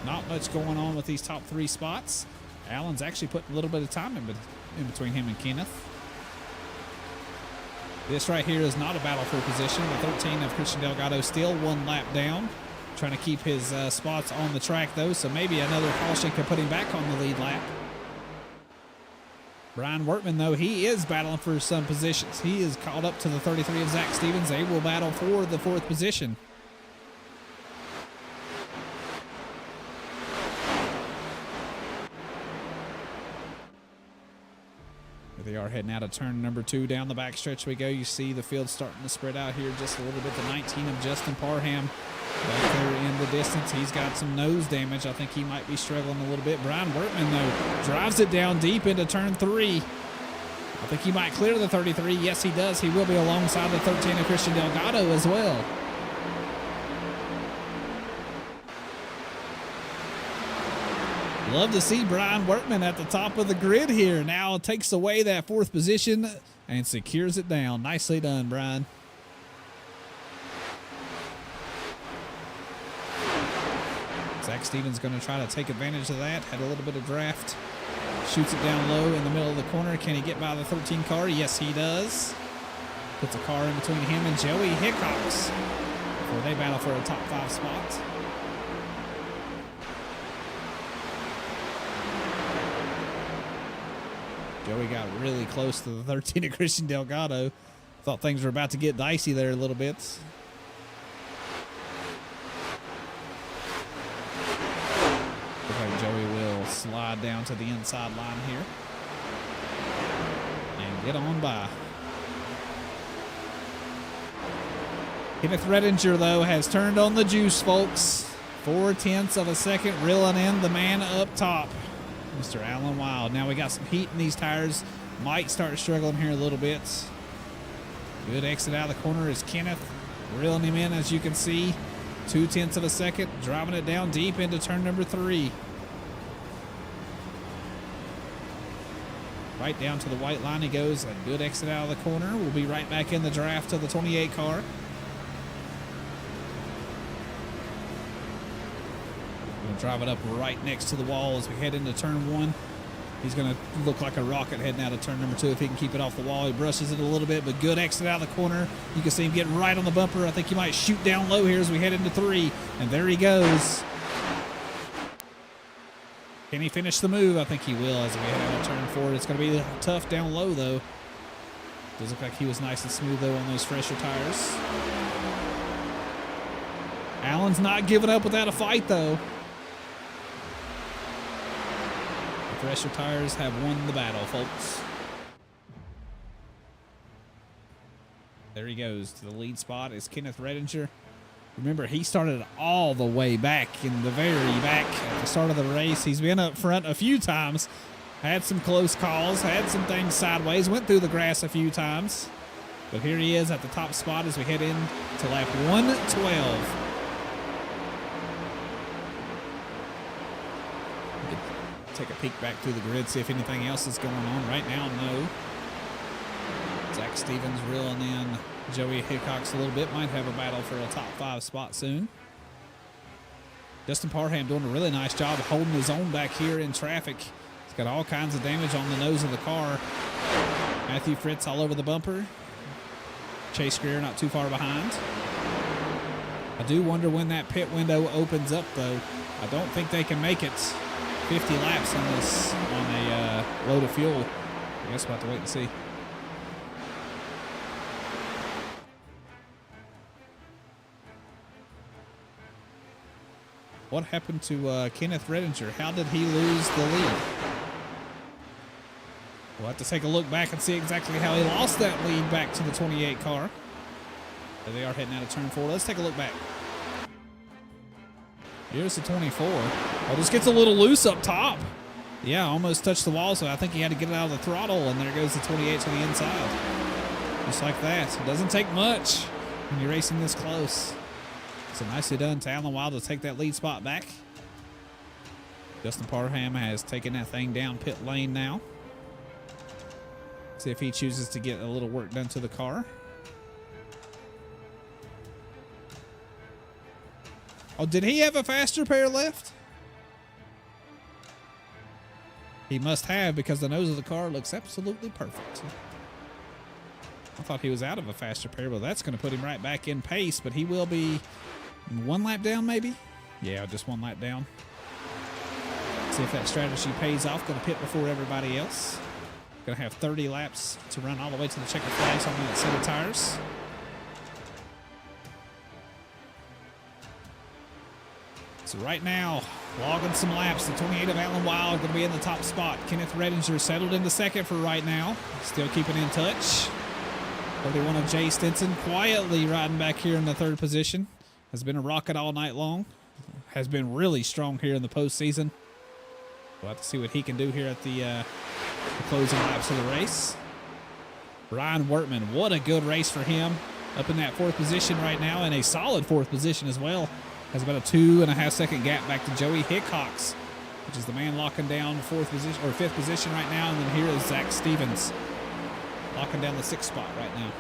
Not much going on with these top 3 spots. Allen's actually put a little bit of time in between him and Kenneth. This right here is not a battle for position. The 13 of Christian Delgado still 1 lap down. Trying to keep his spots on the track, though, so maybe another caution could put him back on the lead lap. Brian Wortman, though, he is battling for some positions. He is caught up to the 33 of Zach Stevens. They will battle for the 4th position. They are heading out of turn number 2. Down the backstretch we go. You see the field starting to spread out here just a little bit. The 19 of Justin Parham back there in the distance. He's got some nose damage. I think he might be struggling a little bit. Brian Workman, though, drives it down deep into turn 3. I think he might clear the 33. Yes, he does. He will be alongside the 13 of Christian Delgado as well. Love to see Brian Workman at the top of the grid here. Now takes away that 4th position and secures it down. Nicely done, Brian. Zach Stevens going to try to take advantage of that. Had a little bit of draft. Shoots it down low in the middle of the corner. Can he get by the 13 car? Yes, he does. Puts a car in between him and Joey Hickox before they battle for a top 5 spot. Joey got really close to the 13 of Christian Delgado. Thought things were about to get dicey there a little bit. Looks like Joey will slide down to the inside line here and get on by. Kenneth Redinger, though, has turned on the juice, folks. 0.4 of a second, reeling in the man up top, Mr. Alan Wild. Now we got some heat in these tires. Might start struggling here a little bit. Good exit out of the corner is Kenneth. Reeling him in, as you can see. 0.2 of a second. Driving it down deep into turn number 3. Right down to the white line he goes. A good exit out of the corner. We'll be right back in the draft of the 28 car. Drive it up right next to the wall as we head into turn 1. He's going to look like a rocket heading out of turn number 2 if he can keep it off the wall. He brushes it a little bit, but good exit out of the corner. You can see him getting right on the bumper. I think he might shoot down low here as we head into 3. And there he goes. Can he finish the move? I think he will as we head out of turn 4. It's going to be tough down low, though. Does look like he was nice and smooth, though, on those fresher tires. Allen's not giving up without a fight, though. Fresher tires have won the battle, folks. There he goes to the lead spot. Is Kenneth Redinger. Remember, he started all the way back in the very back at the start of the race. He's been up front a few times. Had some close calls. Had some things sideways. Went through the grass a few times. But here he is at the top spot as we head in to lap 112. Take a peek back through the grid, see if anything else is going on. Right now, no. Zach Stevens reeling in Joey Hickox a little bit. Might have a battle for a top 5 spot soon. Justin Parham doing a really nice job of holding his own back here in traffic. He's got all kinds of damage on the nose of the car. Matthew Fritz all over the bumper. Chase Greer not too far behind. I do wonder when that pit window opens up, though. I don't think they can make it 50 laps on this, on a load of fuel. I guess we'll have to wait and see. What happened to Kenneth Redinger? How did he lose the lead? We'll have to take a look back and see exactly how he lost that lead back to the 28 car. There they are heading out of turn 4. Let's take a look back. Here's the 24. Oh, this gets a little loose up top. Yeah, almost touched the wall, so I think he had to get it out of the throttle, and there goes the 28 to the inside. Just like that. It doesn't take much when you're racing this close. So nicely done to Alan Wild to take that lead spot back. Justin Parham has taken that thing down pit lane now. See if he chooses to get a little work done to the car. Oh, did he have a faster pair left? He must have, because the nose of the car looks absolutely perfect. I thought he was out of a faster pair, but that's going to put him right back in pace, but he will be 1 lap down maybe? Yeah, just 1 lap down. See if that strategy pays off. Going to pit before everybody else. Going to have 30 laps to run all the way to the checker flags on that set of tires. So right now, logging some laps. The 28 of Alan Wild going to be in the top spot. Kenneth Redinger settled into second for right now. Still keeping in touch. 31 of Jay Stinson quietly riding back here in the third position. Has been a rocket all night long. Has been really strong here in the postseason. We'll have to see what he can do here at the closing laps of the race. Brian Wertman, what a good race for him. Up in that fourth position right now, and a solid fourth position as well. Has about a 2.5 second gap back to Joey Hickox, which is the man locking down fourth position or fifth position right now. And then here is Zach Stevens locking down the sixth spot right now.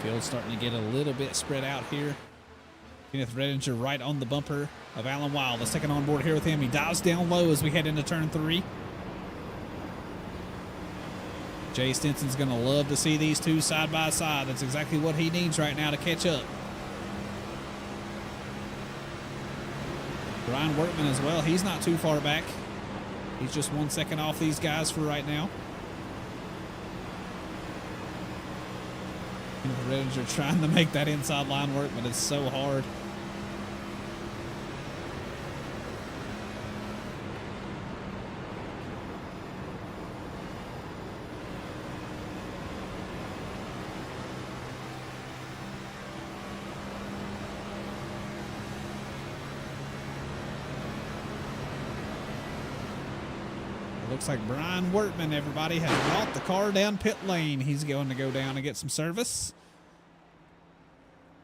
Field's starting to get a little bit spread out here. Kenneth Redinger right on the bumper of Alan Wild. The second on board here with him. He dives down low as we head into turn 3. Jay Stinson's going to love to see these two side by side. That's exactly what he needs right now to catch up. Brian Workman as well. He's not too far back. He's just 1 second off these guys for right now. Redinger trying to make that inside line work, but it's so hard. Looks like Brian Wortman, everybody, has brought the car down pit lane. He's going to go down and get some service.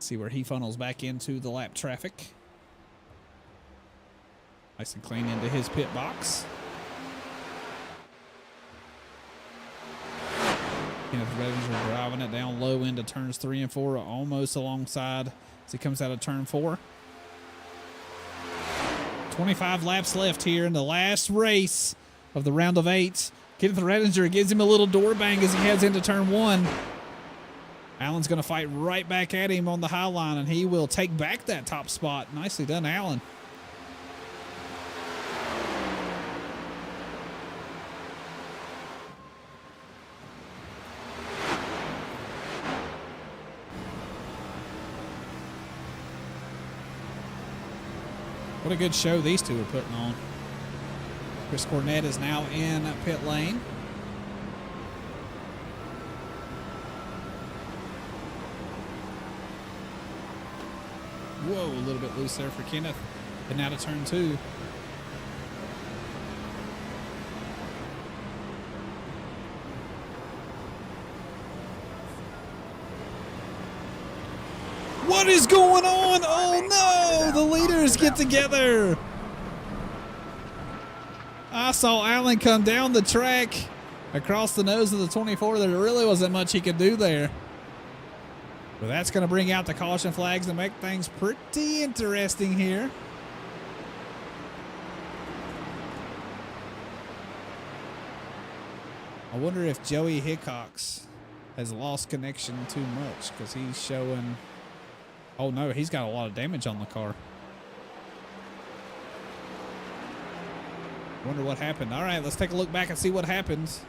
See where he funnels back into the lap traffic. Nice and clean into his pit box. Kenneth Redinger driving it down low into turns 3 and 4, almost alongside as he comes out of turn 4. 25 laps left here in the last race of the round of 8. Kenneth Redinger gives him a little door bang as he heads into turn 1. Allen's going to fight right back at him on the high line, and he will take back that top spot. Nicely done, Allen. What a good show these two are putting on. Chris Cornett is now in pit lane. Whoa, a little bit loose there for Kenneth. And now to turn 2. What is going on? Oh no, the leaders get together. I saw Allen come down the track across the nose of the 24. There really wasn't much he could do there. But that's going to bring out the caution flags and make things pretty interesting here. I wonder if Joey Hickox has lost connection too much because he's showing... Oh no, he's got a lot of damage on the car. Wonder what happened. All right, let's take a look back and see what happens.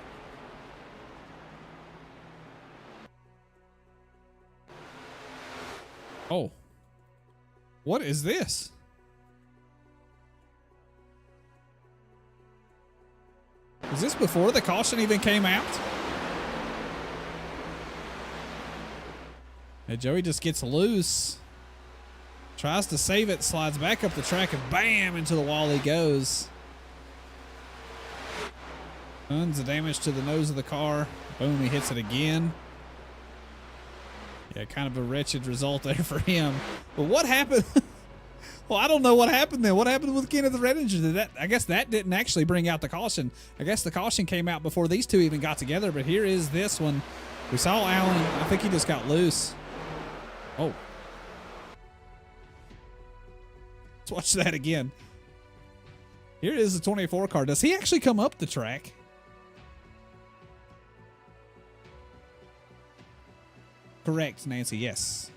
Oh. What is this? Was this before the caution even came out? And Joey just gets loose. Tries to save it, slides back up the track, and bam, into the wall he goes. Tons of damage to the nose of the car. Boom, he hits it again. Yeah, kind of a wretched result there for him. But what happened? Well, I don't know what happened then. What happened with Kenneth Redinger? I guess that didn't actually bring out the caution. I guess the caution came out before these two even got together. But here is this one. We saw Allen. I think he just got loose. Oh. Let's watch that again. Here is the 24 car. Does he actually come up the track? Correct, Nancy, yes.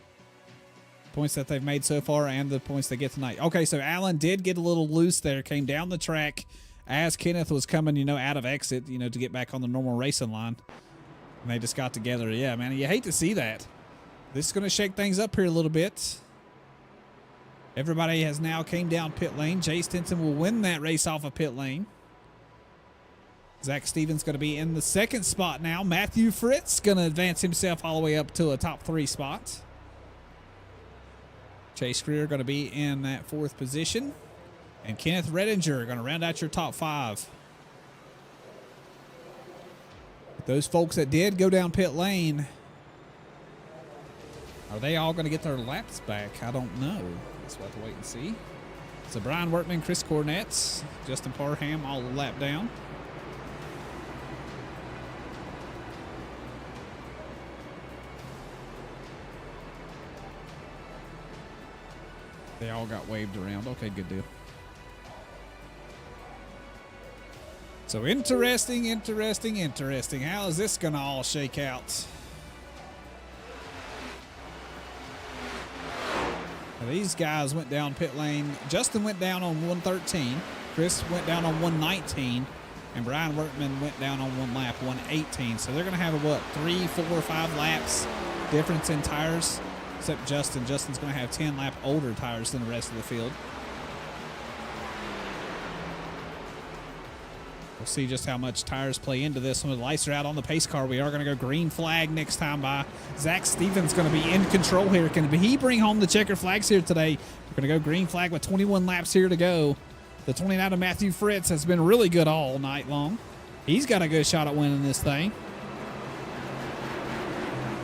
Points that they've made so far and the points they get tonight. Okay, so Allen did get a little loose there, came down the track as Kenneth was coming, you know, out of exit, you know, to get back on the normal racing line. And they just got together. Yeah, man, you hate to see that. This is going to shake things up here a little bit. Everybody has now came down pit lane. Jay Stinson will win that race off of pit lane. Zach Stevens going to be in the second spot now. Matthew Fritz going to advance himself all the way up to a top 3 spot. Chase Greer going to be in that 4th position. And Kenneth Redinger going to round out your top 5. Those folks that did go down pit lane, are they all going to get their laps back? I don't know. Let's have to wait and see. So Brian Workman, Chris Cornett, Justin Parham all lap down. They all got waved around. Okay, good deal. So interesting. How is this going to all shake out? Now these guys went down pit lane. Justin went down on 113. Chris went down on 119. And Brian Workman went down on 1 lap, 118. So they're going to have, what, 3, 4, or 5 laps difference in tires? Except Justin. Justin's going to have 10 lap older tires than the rest of the field. We'll see just how much tires play into this. When the lights are out on the pace car, we are going to go green flag next time by Zach Stevens. Going to be in control here. Can he bring home the checker flags here today? We're going to go green flag with 21 laps here to go. The 29 of Matthew Fritz has been really good all night long. He's got a good shot at winning this thing.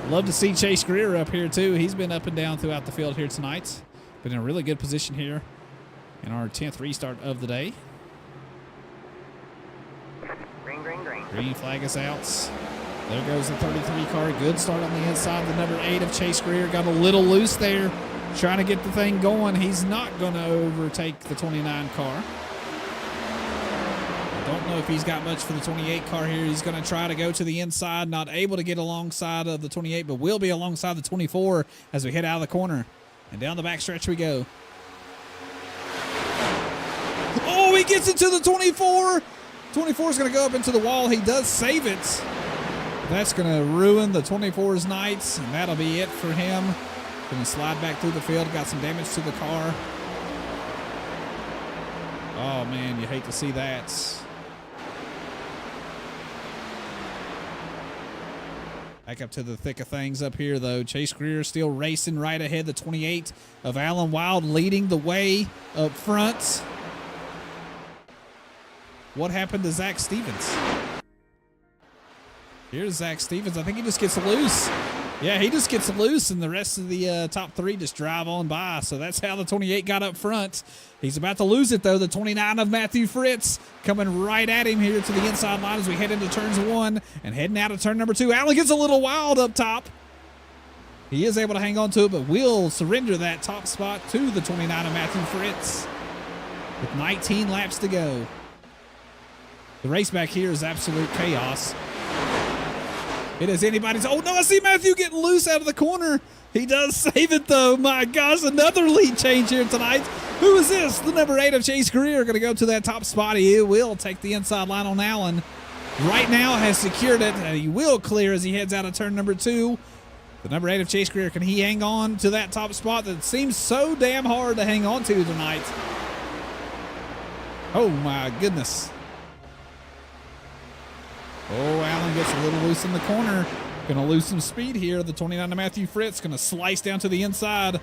Love to see Chase Greer up here too. He's been up and down throughout the field here tonight. Been in a really good position here in our 10th restart of the day. Green flag is out. There goes the 33 car. Good start on the inside. The number 8 of Chase Greer got a little loose there, trying to get the thing going. He's not going to overtake the 29 car. I don't know if he's got much for the 28 car here. He's going to try to go to the inside, not able to get alongside of the 28, but will be alongside the 24 as we head out of the corner. And down the backstretch we go. Oh, he gets into the 24. 24 is going to go up into the wall. He does save it. That's going to ruin the 24's nights, and that'll be it for him. Going to slide back through the field. Got some damage to the car. Oh, man, you hate to see that. Back up to the thick of things up here, though. Chase Greer still racing right ahead. The 28 of Alan Wild leading the way up front. What happened to Zach Stevens? Here's Zach Stevens. I think he just gets loose. Yeah, he just gets loose, and the rest of the top 3 just drive on by. So that's how the 28 got up front. He's about to lose it, though. The 29 of Matthew Fritz coming right at him here to the inside line as we head into turns 1 and heading out of turn number 2. Allen gets a little wild up top. He is able to hang on to it, but will surrender that top spot to the 29 of Matthew Fritz with 19 laps to go. The race back here is absolute chaos. It is anybody's. Oh, no, I see Matthew getting loose out of the corner. He does save it, though. My gosh, another lead change here tonight. Who is this? The number 8 of Chase Greer going to go to that top spot. He will take the inside line on Allen. Right now has secured it, and he will clear as he heads out of turn number 2. The number 8 of Chase Greer, can he hang on to that top spot that seems so damn hard to hang on to tonight? Oh, my goodness. Oh, Allen gets a little loose in the corner. Going to lose some speed here. The 29 of Matthew Fritz going to slice down to the inside.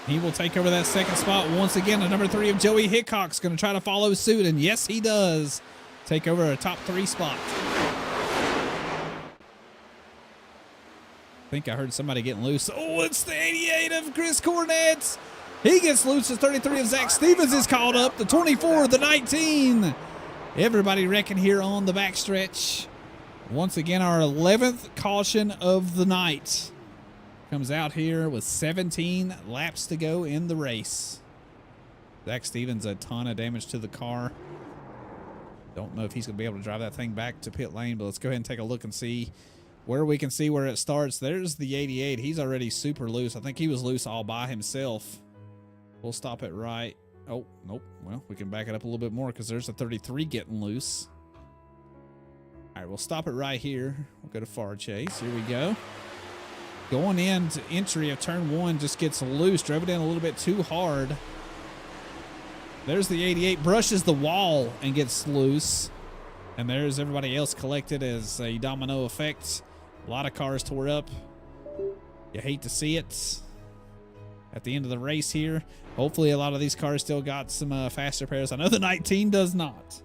He will take over that second spot once again. The number 3 of Joey Hickok's going to try to follow suit, and yes, he does. Take over a top 3 spot. I think I heard somebody getting loose. Oh, it's the 88 of Chris Cornett. He gets loose. The 33 of Zach Stevens is caught up. The 24, the 19. Everybody wrecking here on the backstretch. Once again, our 11th caution of the night comes out here with 17 laps to go in the race. Zach Stevens, a ton of damage to the car. Don't know if he's going to be able to drive that thing back to pit lane, but let's go ahead and take a look and see where we can see where it starts. There's the 88. He's already super loose. I think he was loose all by himself. We'll stop it right. Oh, nope. Well, we can back it up a little bit more because there's a 33 getting loose. All right, we'll stop it right here. We'll go to far chase. Here we go. going into entry of turn 1 just gets loose. Drove it in a little bit too hard. There's the 88. Brushes the wall and gets loose. And there's everybody else collected as a domino effect. A lot of cars tore up. You hate to see it at the end of the race here. Hopefully a lot of these cars still got some faster pairs. I know the 19 does not.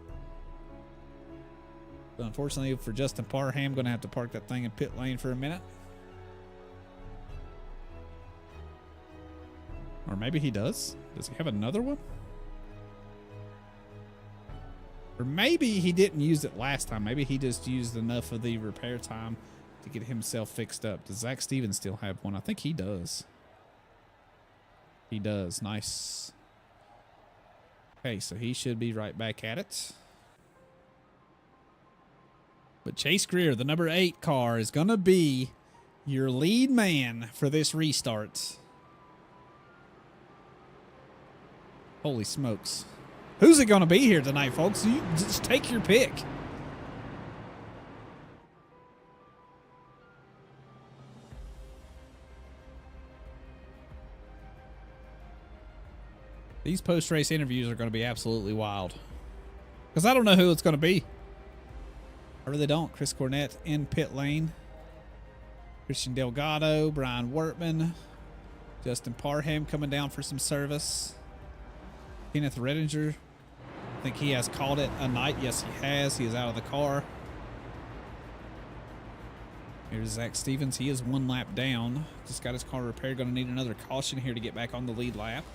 But unfortunately for Justin Parham, going to have to park that thing in pit lane for a minute. Or maybe he does. Does he have another one? Or maybe he didn't use it last time. Maybe he just used enough of the repair time to get himself fixed up. Does Zach Stevens still have one? I think he does. He does. Nice. Okay, so he should be right back at it. But Chase Greer, the number 8 car, is going to be your lead man for this restart. Holy smokes. Who's it going to be here tonight, folks? You just take your pick. These post-race interviews are going to be absolutely wild. Because I don't know who it's going to be. I really don't. Chris Cornett in pit lane. Christian Delgado, Brian Wertman, Justin Parham coming down for some service. Kenneth Redinger, I think he has called it a night. Yes, he has. He is out of the car. Here's Zach Stevens. He is 1 lap down. Just got his car repaired. Going to need another caution here to get back on the lead lap.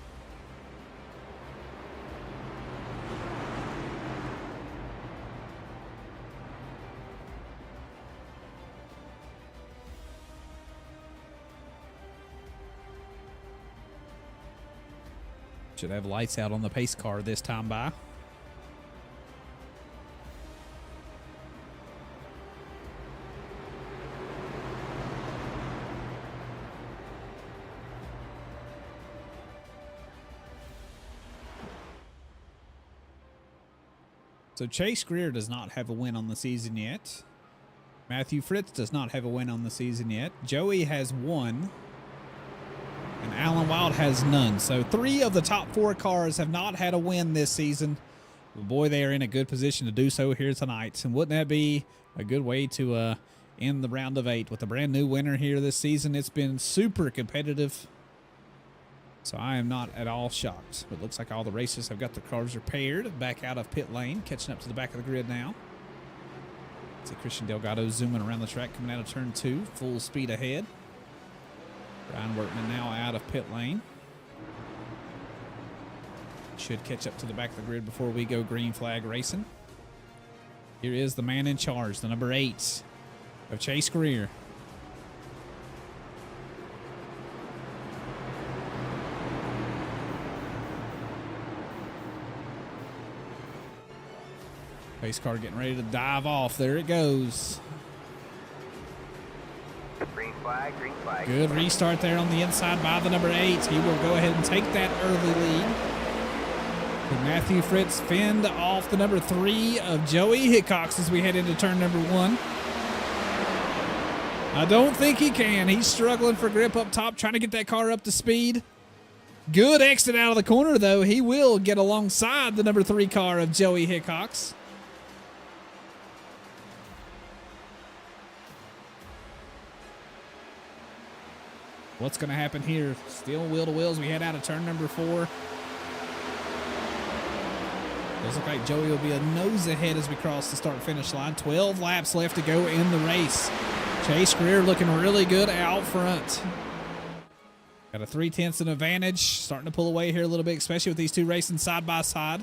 Should have lights out on the pace car this time by. So Chase Greer does not have a win on the season yet. Matthew Fritz does not have a win on the season yet. Joey has 1. And Alan Wild has none. So 3 of the top 4 cars have not had a win this season. Well, boy, they are in a good position to do so here tonight. And wouldn't that be a good way to end the round of 8 with a brand new winner here this season? It's been super competitive. So I am not at all shocked. It looks like all the racers have got their cars repaired. Back out of pit lane, catching up to the back of the grid now. See Christian Delgado zooming around the track, coming out of turn 2, full speed ahead. Brian Wertman now out of pit lane. Should catch up to the back of the grid before we go green flag racing. Here is the man in charge, the number 8 of Chase Greer. Pace car getting ready to dive off. There it goes. Green flag, green flag. Good restart there on the inside by the number 8. He will go ahead and take that early lead. And Matthew Fritz fend off the number 3 of Joey Hickox as we head into turn number 1. I don't think he can. He's struggling for grip up top, trying to get that car up to speed. Good exit out of the corner, though. He will get alongside the number 3 car of Joey Hickox. What's going to happen here? Still wheel to wheels. We head out of turn number 4. Does look like Joey will be a nose ahead as we cross the start-finish line. 12 laps left to go in the race. Chase Greer looking really good out front. Got a 3/10 advantage. Starting to pull away here a little bit, especially with these 2 racing side by side.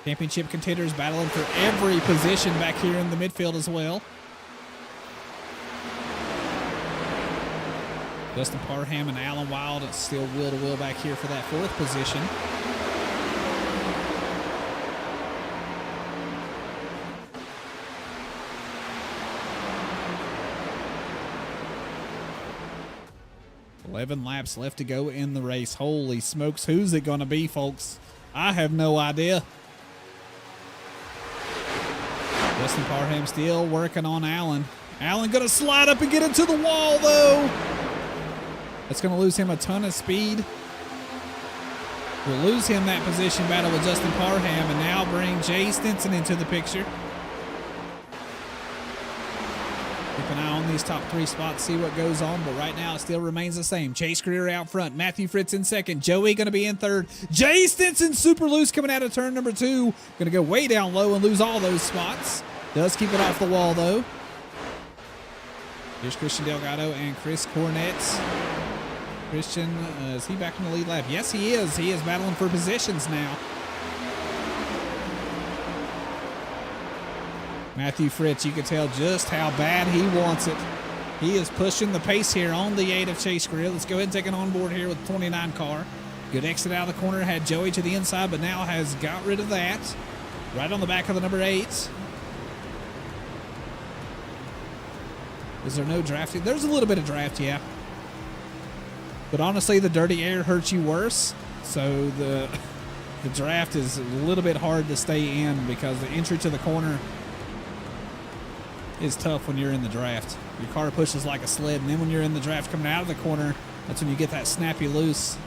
Championship contenders battling for every position back here in the midfield as well. Justin Parham and Alan Wild still wheel to wheel back here for that 4th position. $11 laps left to go in the race. Holy smokes, who's it going to be, folks? I have no idea. Justin Parham still working on Alan. Allen going to slide up and get into the wall, though. That's going to lose him a ton of speed. We'll lose him that position battle with Justin Parham and now bring Jay Stinson into the picture. Keep an eye on these top 3 spots, see what goes on, but right now it still remains the same. Chase Greer out front, Matthew Fritz in second, Joey going to be in third. Jay Stinson super loose coming out of turn number 2. Going to go way down low and lose all those spots. Does keep it off the wall, though. Here's Christian Delgado and Chris Cornett. Christian, is he back in the lead lap? Yes, he is. He is battling for positions now. Matthew Fritz, you can tell just how bad he wants it. He is pushing the pace here on the 8 of Chase Greer. Let's go ahead and take it on board here with the 29 car. Good exit out of the corner. Had Joey to the inside, but now has got rid of that. Right on the back of the number 8. Is there no drafting? There's a little bit of draft, yeah. But honestly, the dirty air hurts you worse. So the draft is a little bit hard to stay in because the entry to the corner is tough when you're in the draft. Your car pushes like a sled, and then when you're in the draft coming out of the corner, that's when you get that snappy loose.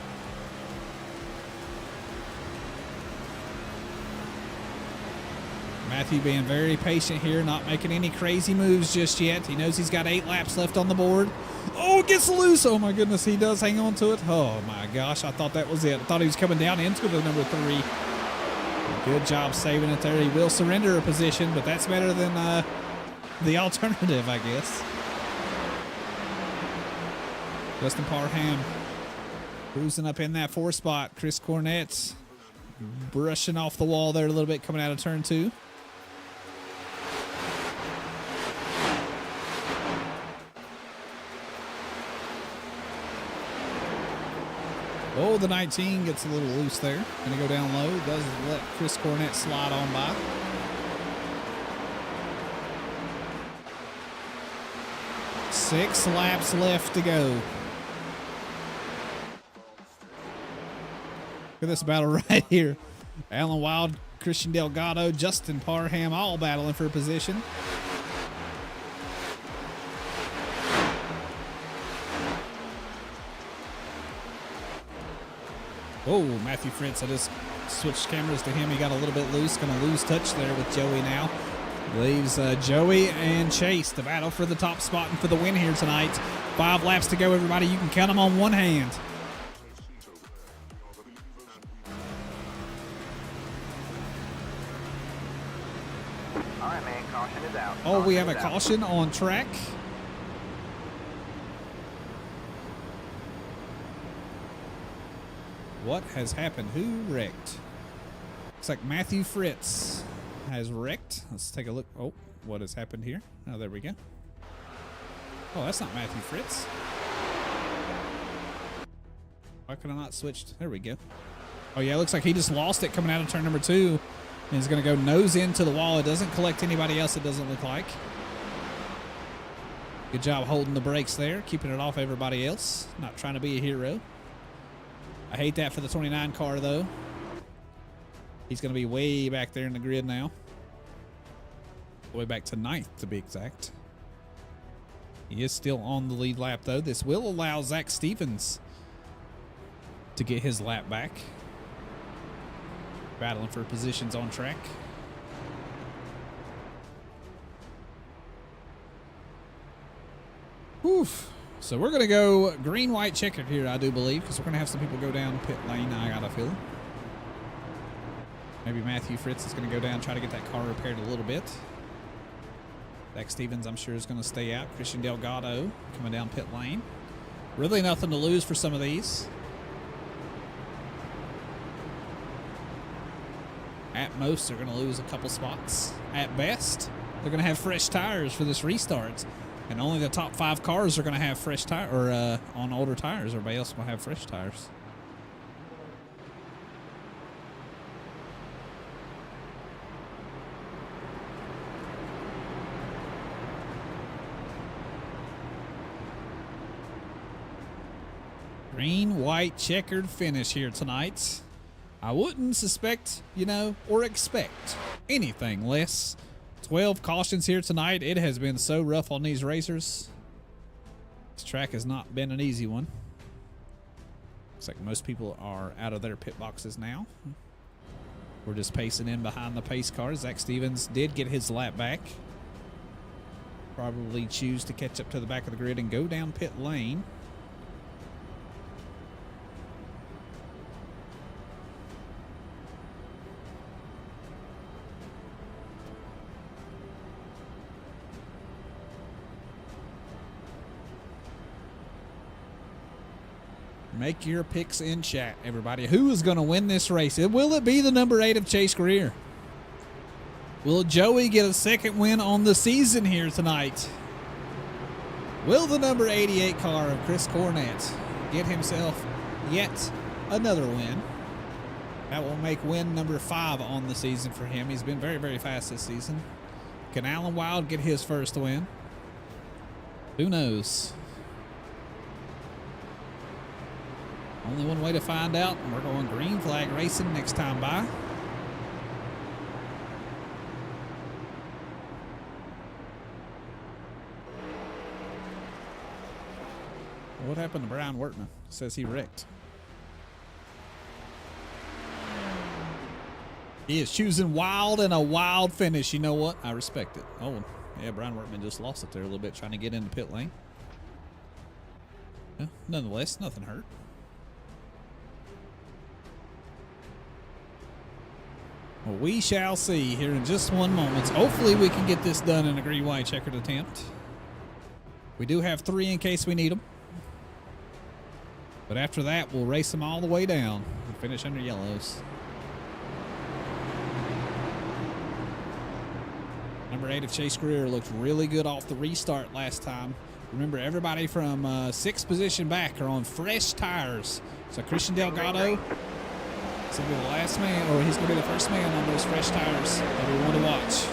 Matthew being very patient here, not making any crazy moves just yet. He knows he's got 8 laps left on the board. Oh, it gets loose. Oh, my goodness, he does hang on to it. Oh, my gosh, I thought that was it. I thought he was coming down into the number 3. Good job saving it there. He will surrender a position, but that's better than the alternative, I guess. Justin Parham cruising up in that 4 spot. Chris Cornett brushing off the wall there a little bit coming out of turn 2. Oh, the 19 gets a little loose there. Going to go down low. Does let Chris Cornett slide on by. Six laps left to go. Look at this battle right here. Alan Wild, Christian Delgado, Justin Parham all battling for position. Oh, Matthew Fritz, I just switched cameras to him. He got a little bit loose. Going to lose touch there with Joey now. Leaves Joey and Chase to battle for the top spot and for the win here tonight. 5 laps to go, everybody. You can count them on one hand. All right, man. Caution is out. Oh, we have a caution on track. What has happened? Who wrecked? Looks like Matthew Fritz has wrecked. Let's take a look. Oh, what has happened here? Oh, there we go. Oh, that's not Matthew Fritz. Why could I not switched? There we go. Oh, yeah, it looks like he just lost it coming out of turn number 2. And he's going to go nose into the wall. It doesn't collect anybody else, it doesn't look like. Good job holding the brakes there, keeping it off everybody else. Not trying to be a hero. I hate that for the 29 car, though. He's going to be way back there in the grid now. Way back to 9th, to be exact. He is still on the lead lap, though. This will allow Zach Stevens to get his lap back. Battling for positions on track. Oof. So we're going to go green-white checkered here, I do believe, because we're going to have some people go down pit lane, I got a feeling. Maybe Matthew Fritz is going to go down and try to get that car repaired a little bit. Zach Stevens, I'm sure, is going to stay out. Christian Delgado coming down pit lane. Really nothing to lose for some of these. At most, they're going to lose a couple spots. At best, they're going to have fresh tires for this restart. And only the top 5 cars are going to have fresh tire or on older tires. Everybody else will have fresh tires. Green, white, checkered finish here tonight. I wouldn't suspect, you know, or expect anything less 12 cautions here tonight. It has been so rough on these racers. This track has not been an easy one. Looks like most people are out of their pit boxes now. We're just pacing in behind the pace cars. Zach Stevens did get his lap back. Probably choose to catch up to the back of the grid and go down pit lane. Make your picks in chat, everybody. Who is going to win this race? Will it be the number 8 of Chase Greer? Will Joey get a second win on the season here tonight? Will the number 88 car of Chris Cornett get himself yet another win? That will make win number 5 on the season for him. He's been very, very fast this season. Can Alan Wild get his first win? Who knows? Only one way to find out. We're going green flag racing next time by. What happened to Brian Wortman? Says he wrecked. He is choosing wild and a wild finish. You know what? I respect it. Oh, yeah, Brian Wortman just lost it there a little bit trying to get into pit lane. Yeah, nonetheless, nothing hurt. Well, we shall see here in just one moment. Hopefully we can get this done in a green white checkered attempt. We do have 3 in case we need them. But after that, we'll race them all the way down and finish under yellows. Number 8 of Chase Greer looked really good off the restart last time. Remember, everybody from 6th position back are on fresh tires. So Christian Delgado is going to be the last man, or he's going to be the first man on those fresh tires that we want to watch.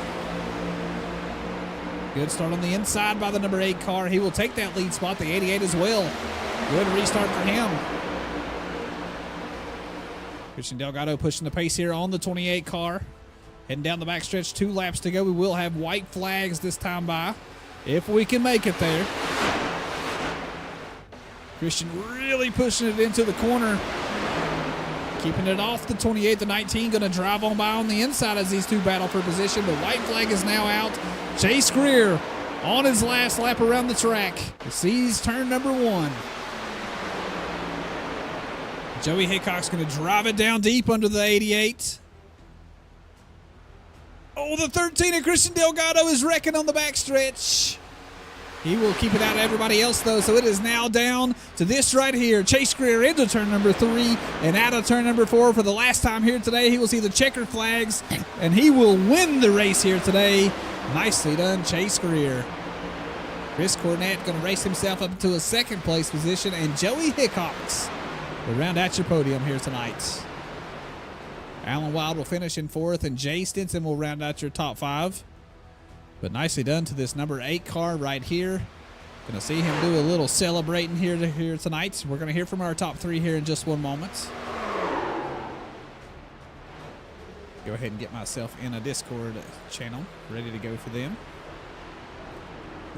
Good start on the inside by the number 8 car. He will take that lead spot, the 88 as well. Good restart for him. Christian Delgado pushing the pace here on the 28 car. Heading down the backstretch, 2 laps to go. We will have white flags this time by, if we can make it there. Christian really pushing it into the corner. Keeping it off the 28, the 19 going to drive on by on the inside as these 2 battle for position. The white flag is now out. Chase Greer on his last lap around the track. He sees turn number 1. Joey Hickok's going to drive it down deep under the 88. Oh, the 13 of Christian Delgado is wrecking on the backstretch. He will keep it out of everybody else, though, so it is now down to this right here. Chase Greer into turn number 3 and out of turn number 4 for the last time here today. He will see the checker flags, and he will win the race here today. Nicely done, Chase Greer. Chris Cornett going to race himself up to a 2nd place position, and Joey Hickox will round out your podium here tonight. Alan Wild will finish in 4th, and Jay Stinson will round out your top 5. But nicely done to this number 8 car right here. Going to see him do a little celebrating here tonight. We're going to hear from our top 3 here in just one moment. Go ahead and get myself in a Discord channel, ready to go for them.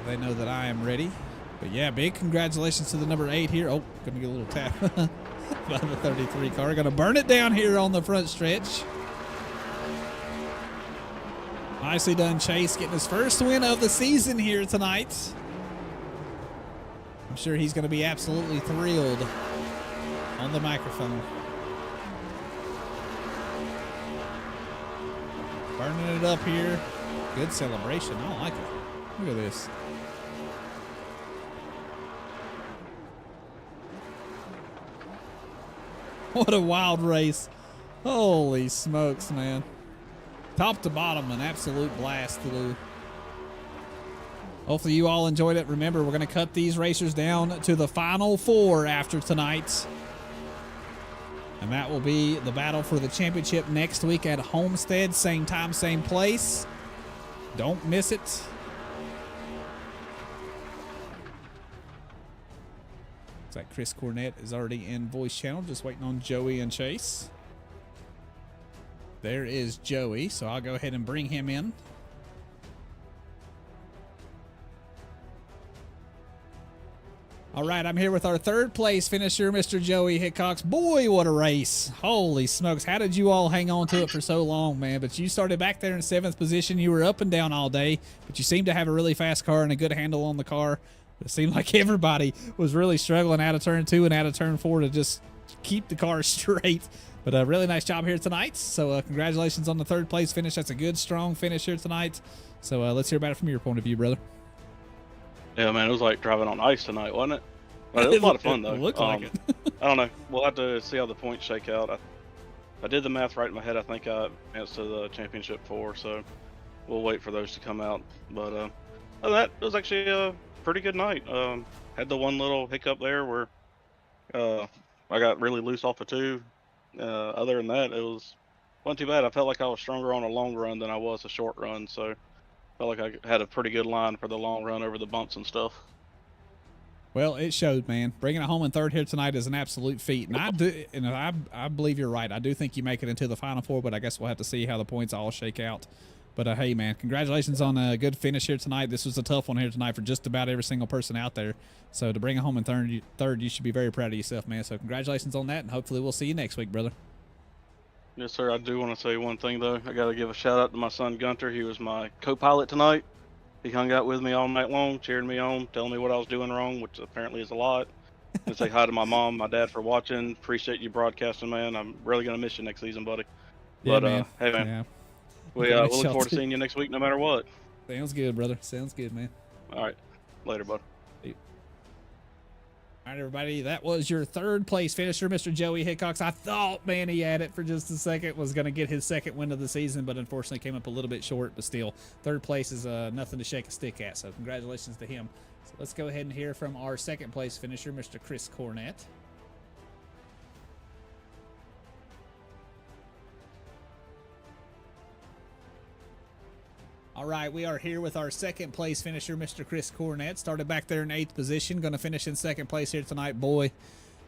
They know that I am ready. But yeah, big congratulations to the number 8 here. Oh, going to get a little tap by the 33 car. Going to burn it down here on the front stretch. Nicely done, Chase, getting his first win of the season here tonight. I'm sure he's going to be absolutely thrilled on the microphone. Burning it up here. Good celebration. I like it. Look at this. What a wild race. Holy smokes, man. Top to bottom, an absolute blast to do. Hopefully you all enjoyed it. Remember, we're going to cut these racers down to the final 4 after tonight. And that will be the battle for the championship next week at Homestead. Same time, same place. Don't miss it. Looks like Chris Cornett is already in voice channel, just waiting on Joey and Chase. There is Joey, so I'll go ahead and bring him in. All right, I'm here with our third place finisher, Mr. Joey Hickox. Boy, what a race. Holy smokes. How did you all hang on to it for so long, man? But you started back there in 7th position. You were up and down all day, but you seemed to have a really fast car and a good handle on the car. It seemed like everybody was really struggling out of turn 2 and out of turn 4 to just keep the car straight. But a really nice job here tonight. So congratulations on the 3rd place finish. That's a good, strong finish here tonight. So let's hear about it from your point of view, brother. Yeah, man, it was like driving on ice tonight, wasn't it? But it was a lot of fun, though. It looked like it. I don't know. We'll have to see how the points shake out. I did the math right in my head. I think I advanced to the championship 4, so we'll wait for those to come out. But other than that, it was actually a pretty good night. Had the one little hiccup there where I got really loose off of 2. Other than that, it wasn't too bad. I felt like I was stronger on a long run than I was a short run, so felt like I had a pretty good line for the long run over the bumps and stuff. Well, it showed, man. Bringing it home in 3rd here tonight is an absolute feat, and I believe you're right. I do think you make it into the Final 4, but I guess we'll have to see how the points all shake out. But hey, man, congratulations on a good finish here tonight. This was a tough one here tonight for just about every single person out there. So to bring it home in 3rd, you should be very proud of yourself, man. So congratulations on that, and hopefully we'll see you next week, brother. Yes, sir. I do want to say one thing, though. I got to give a shout out to my son, Gunter. He was my co-pilot tonight. He hung out with me all night long, cheering me on, telling me what I was doing wrong, which apparently is a lot. And say hi to my mom, my dad for watching. Appreciate you broadcasting, man. I'm really going to miss you next season, buddy. Yeah, but, man. Hey, man. Yeah. We'll look forward to seeing you next week no matter what. Sounds good, brother. Sounds good, man. All right. Later, bud. All right, everybody, that was your 3rd place finisher, Mr. Joey Hickox. I thought, man, he had it for just a second, was going to get his 2nd win of the season, but unfortunately came up a little bit short. But still, 3rd place is nothing to shake a stick at, so congratulations to him. So let's go ahead and hear from our 2nd place finisher, Mr. Chris Cornett. All right, we are here with our 2nd place finisher, Mr. Chris Cornett. Started back there in 8th position, going to finish in 2nd place here tonight. Boy,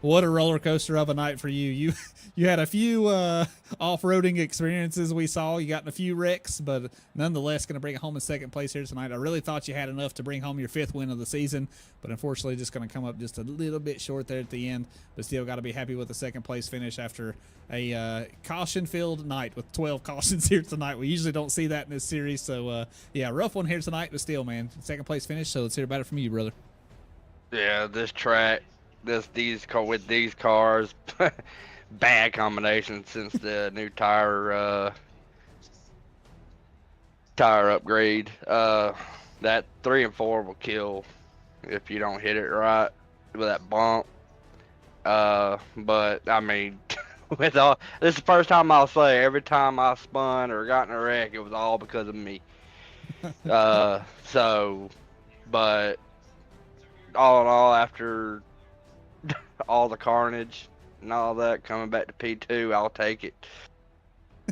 what a roller coaster of a night for you. You had a few off-roading experiences we saw. You got in a few wrecks, but nonetheless going to bring it home in 2nd place here tonight. I really thought you had enough to bring home your 5th win of the season, but unfortunately just going to come up just a little bit short there at the end. But still got to be happy with the 2nd place finish after a caution-filled night with 12 cautions here tonight. We usually don't see that in this series, so yeah, rough one here tonight, but still, man, 2nd place finish. So let's hear about it from you, brother. Yeah, this track. With these cars, bad combination since the new tire upgrade. That 3 and 4 will kill if you don't hit it right with that bump. But I mean, this is the first time I'll say every time I spun or got in a wreck, it was all because of me. But all in all, after all the carnage and all that, coming back to P2, I'll take it.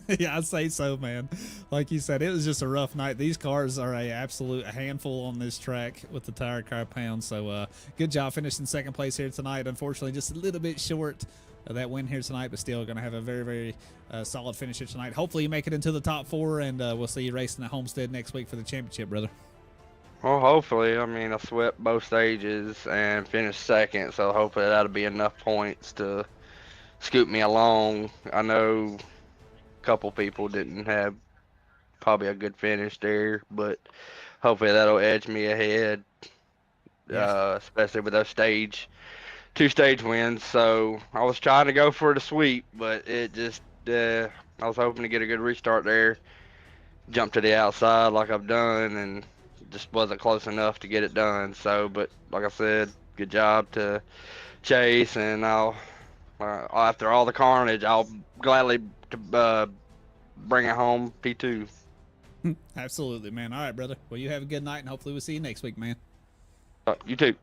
Yeah, I'd say so, man. Like you said, it was just a rough night. These cars are a absolute handful on this track with the tire compound. So good job finishing 2nd place here tonight. Unfortunately, just a little bit short of that win here tonight, but still going to have a very, very solid finish here tonight. Hopefully you make it into the top 4, and we'll see you racing at Homestead next week for the championship, brother. Well, hopefully. I mean, I swept both stages and finished 2nd, so hopefully that'll be enough points to scoot me along. I know a couple people didn't have probably a good finish there, but hopefully that'll edge me ahead, especially with those 2 stage wins. So I was trying to go for the sweep, but it just, I was hoping to get a good restart there, jump to the outside like I've done, and just wasn't close enough to get it done. So, but like I said, good job to Chase, and I'll after all the carnage, I'll gladly bring it home P2. Absolutely, man. All right, brother. Well, you have a good night, and hopefully we'll see you next week, man. You too.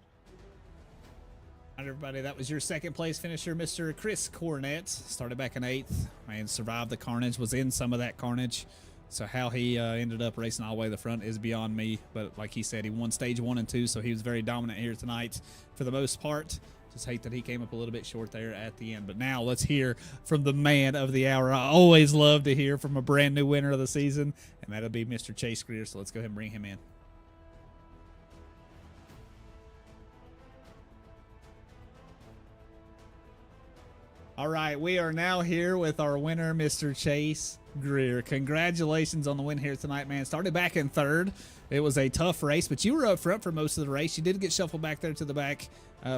All right, everybody, that was your 2nd place finisher, Mr. Chris Cornett. Started back in 8th and survived the carnage, was in some of that carnage. So how he ended up racing all the way to the front is beyond me. But like he said, he won stage 1 and 2, so he was very dominant here tonight for the most part. Just hate that he came up a little bit short there at the end. But now let's hear from the man of the hour. I always love to hear from a brand new winner of the season, and that'll be Mr. Chase Greer. So let's go ahead and bring him in. All right, we are now here with our winner, Mr. Chase Greer. Congratulations on the win here tonight, man. Started back in third. It was a tough race, but you were up front for most of the race. You did get shuffled back there to the back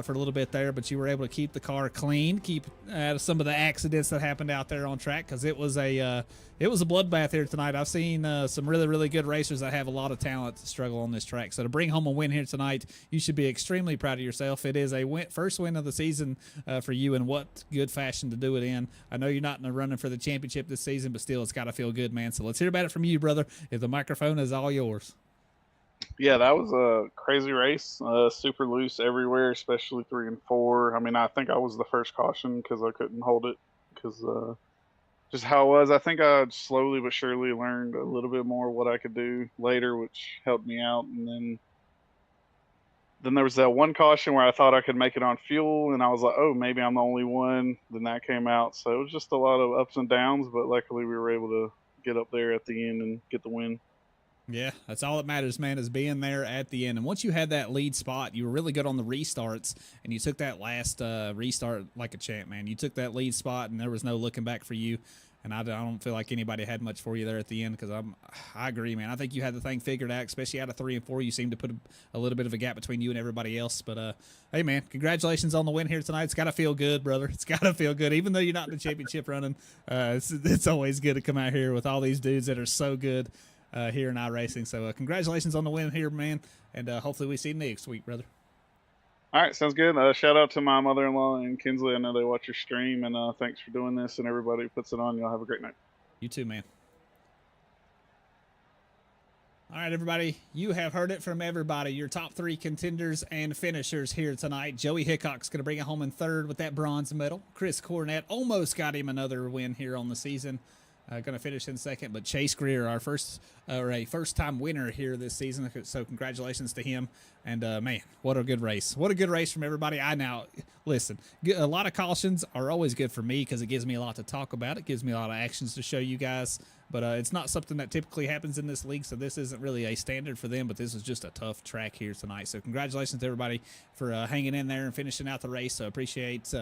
for a little bit there, but you were able to keep the car clean, keep out of some of the accidents that happened out there on track, because it was a bloodbath here tonight. I've seen some really, really good racers that have a lot of talent struggle on this track. So to bring home a win here tonight, you should be extremely proud of yourself. It is a first win of the season for you, and what good fashion to do it in. I know you're not in the running for the championship this season, but still, it's got to feel good, man. So let's hear about it from you, brother. If the microphone is all yours. Yeah, that was a crazy race. Super loose everywhere, especially 3 and 4. I mean, I think I was the first caution because I couldn't hold it because just how it was. I think I slowly but surely learned a little bit more what I could do later, which helped me out. And then there was that one caution where I thought I could make it on fuel, and I was like, oh, maybe I'm the only one. Then that came out. So it was just a lot of ups and downs, but luckily we were able to get up there at the end and get the win. Yeah, that's all that matters, man, is being there at the end. And once you had that lead spot, you were really good on the restarts, and you took that last restart like a champ, man. You took that lead spot, and there was no looking back for you. And I don't feel like anybody had much for you there at the end, because I agree, man. I think you had the thing figured out, especially out of 3 and 4. You seemed to put a little bit of a gap between you and everybody else. But, hey, man, congratulations on the win here tonight. It's got to feel good, brother. It's got to feel good. Even though you're not in the championship running, it's always good to come out here with all these dudes that are so good here in iRacing. So congratulations on the win here, man. And hopefully we see you next week, brother. All right, sounds good. Shout out to my mother-in-law and Kinsley. I know they watch your stream, and thanks for doing this, and everybody who puts it on. Y'all have a great night. You too, man. All right, everybody, you have heard it from everybody. Your top 3 contenders and finishers here tonight. Joey Hickok's going to bring it home in third with that bronze medal. Chris Cornett almost got him another win here on the season. Going to finish in second, but Chase Greer, our first-time winner here this season. So congratulations to him. And man, what a good race! What a good race from everybody. Listen. A lot of cautions are always good for me because it gives me a lot to talk about. It gives me a lot of actions to show you guys. But it's not something that typically happens in this league, so this isn't really a standard for them. But this is just a tough track here tonight. So congratulations to everybody for hanging in there and finishing out the race. So appreciate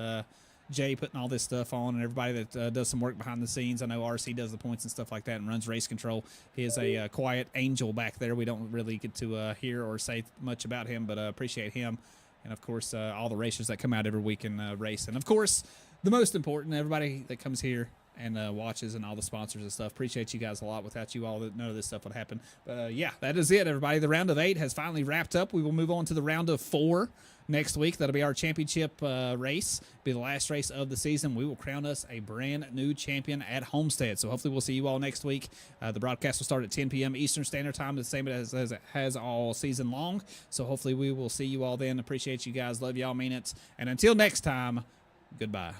Jay putting all this stuff on, and everybody that does some work behind the scenes. I know RC does the points and stuff like that and runs race control. He is a quiet angel back there. We don't really get to hear or say much about him, but appreciate him. And, of course, all the racers that come out every week and race. And, of course, the most important, everybody that comes here and watches, and all the sponsors and stuff. Appreciate you guys a lot. Without you all, none of this stuff would happen. But, yeah, that is it, everybody. The round of 8 has finally wrapped up. We will move on to the round of 4 next week. That'll be our championship race. Be the last race of the season. We will crown us a brand new champion at Homestead. So hopefully we'll see you all next week. The broadcast will start at 10 p.m. Eastern Standard Time, the same as it has all season long. So hopefully we will see you all then. Appreciate you guys. Love y'all. Mean it. And until next time, goodbye.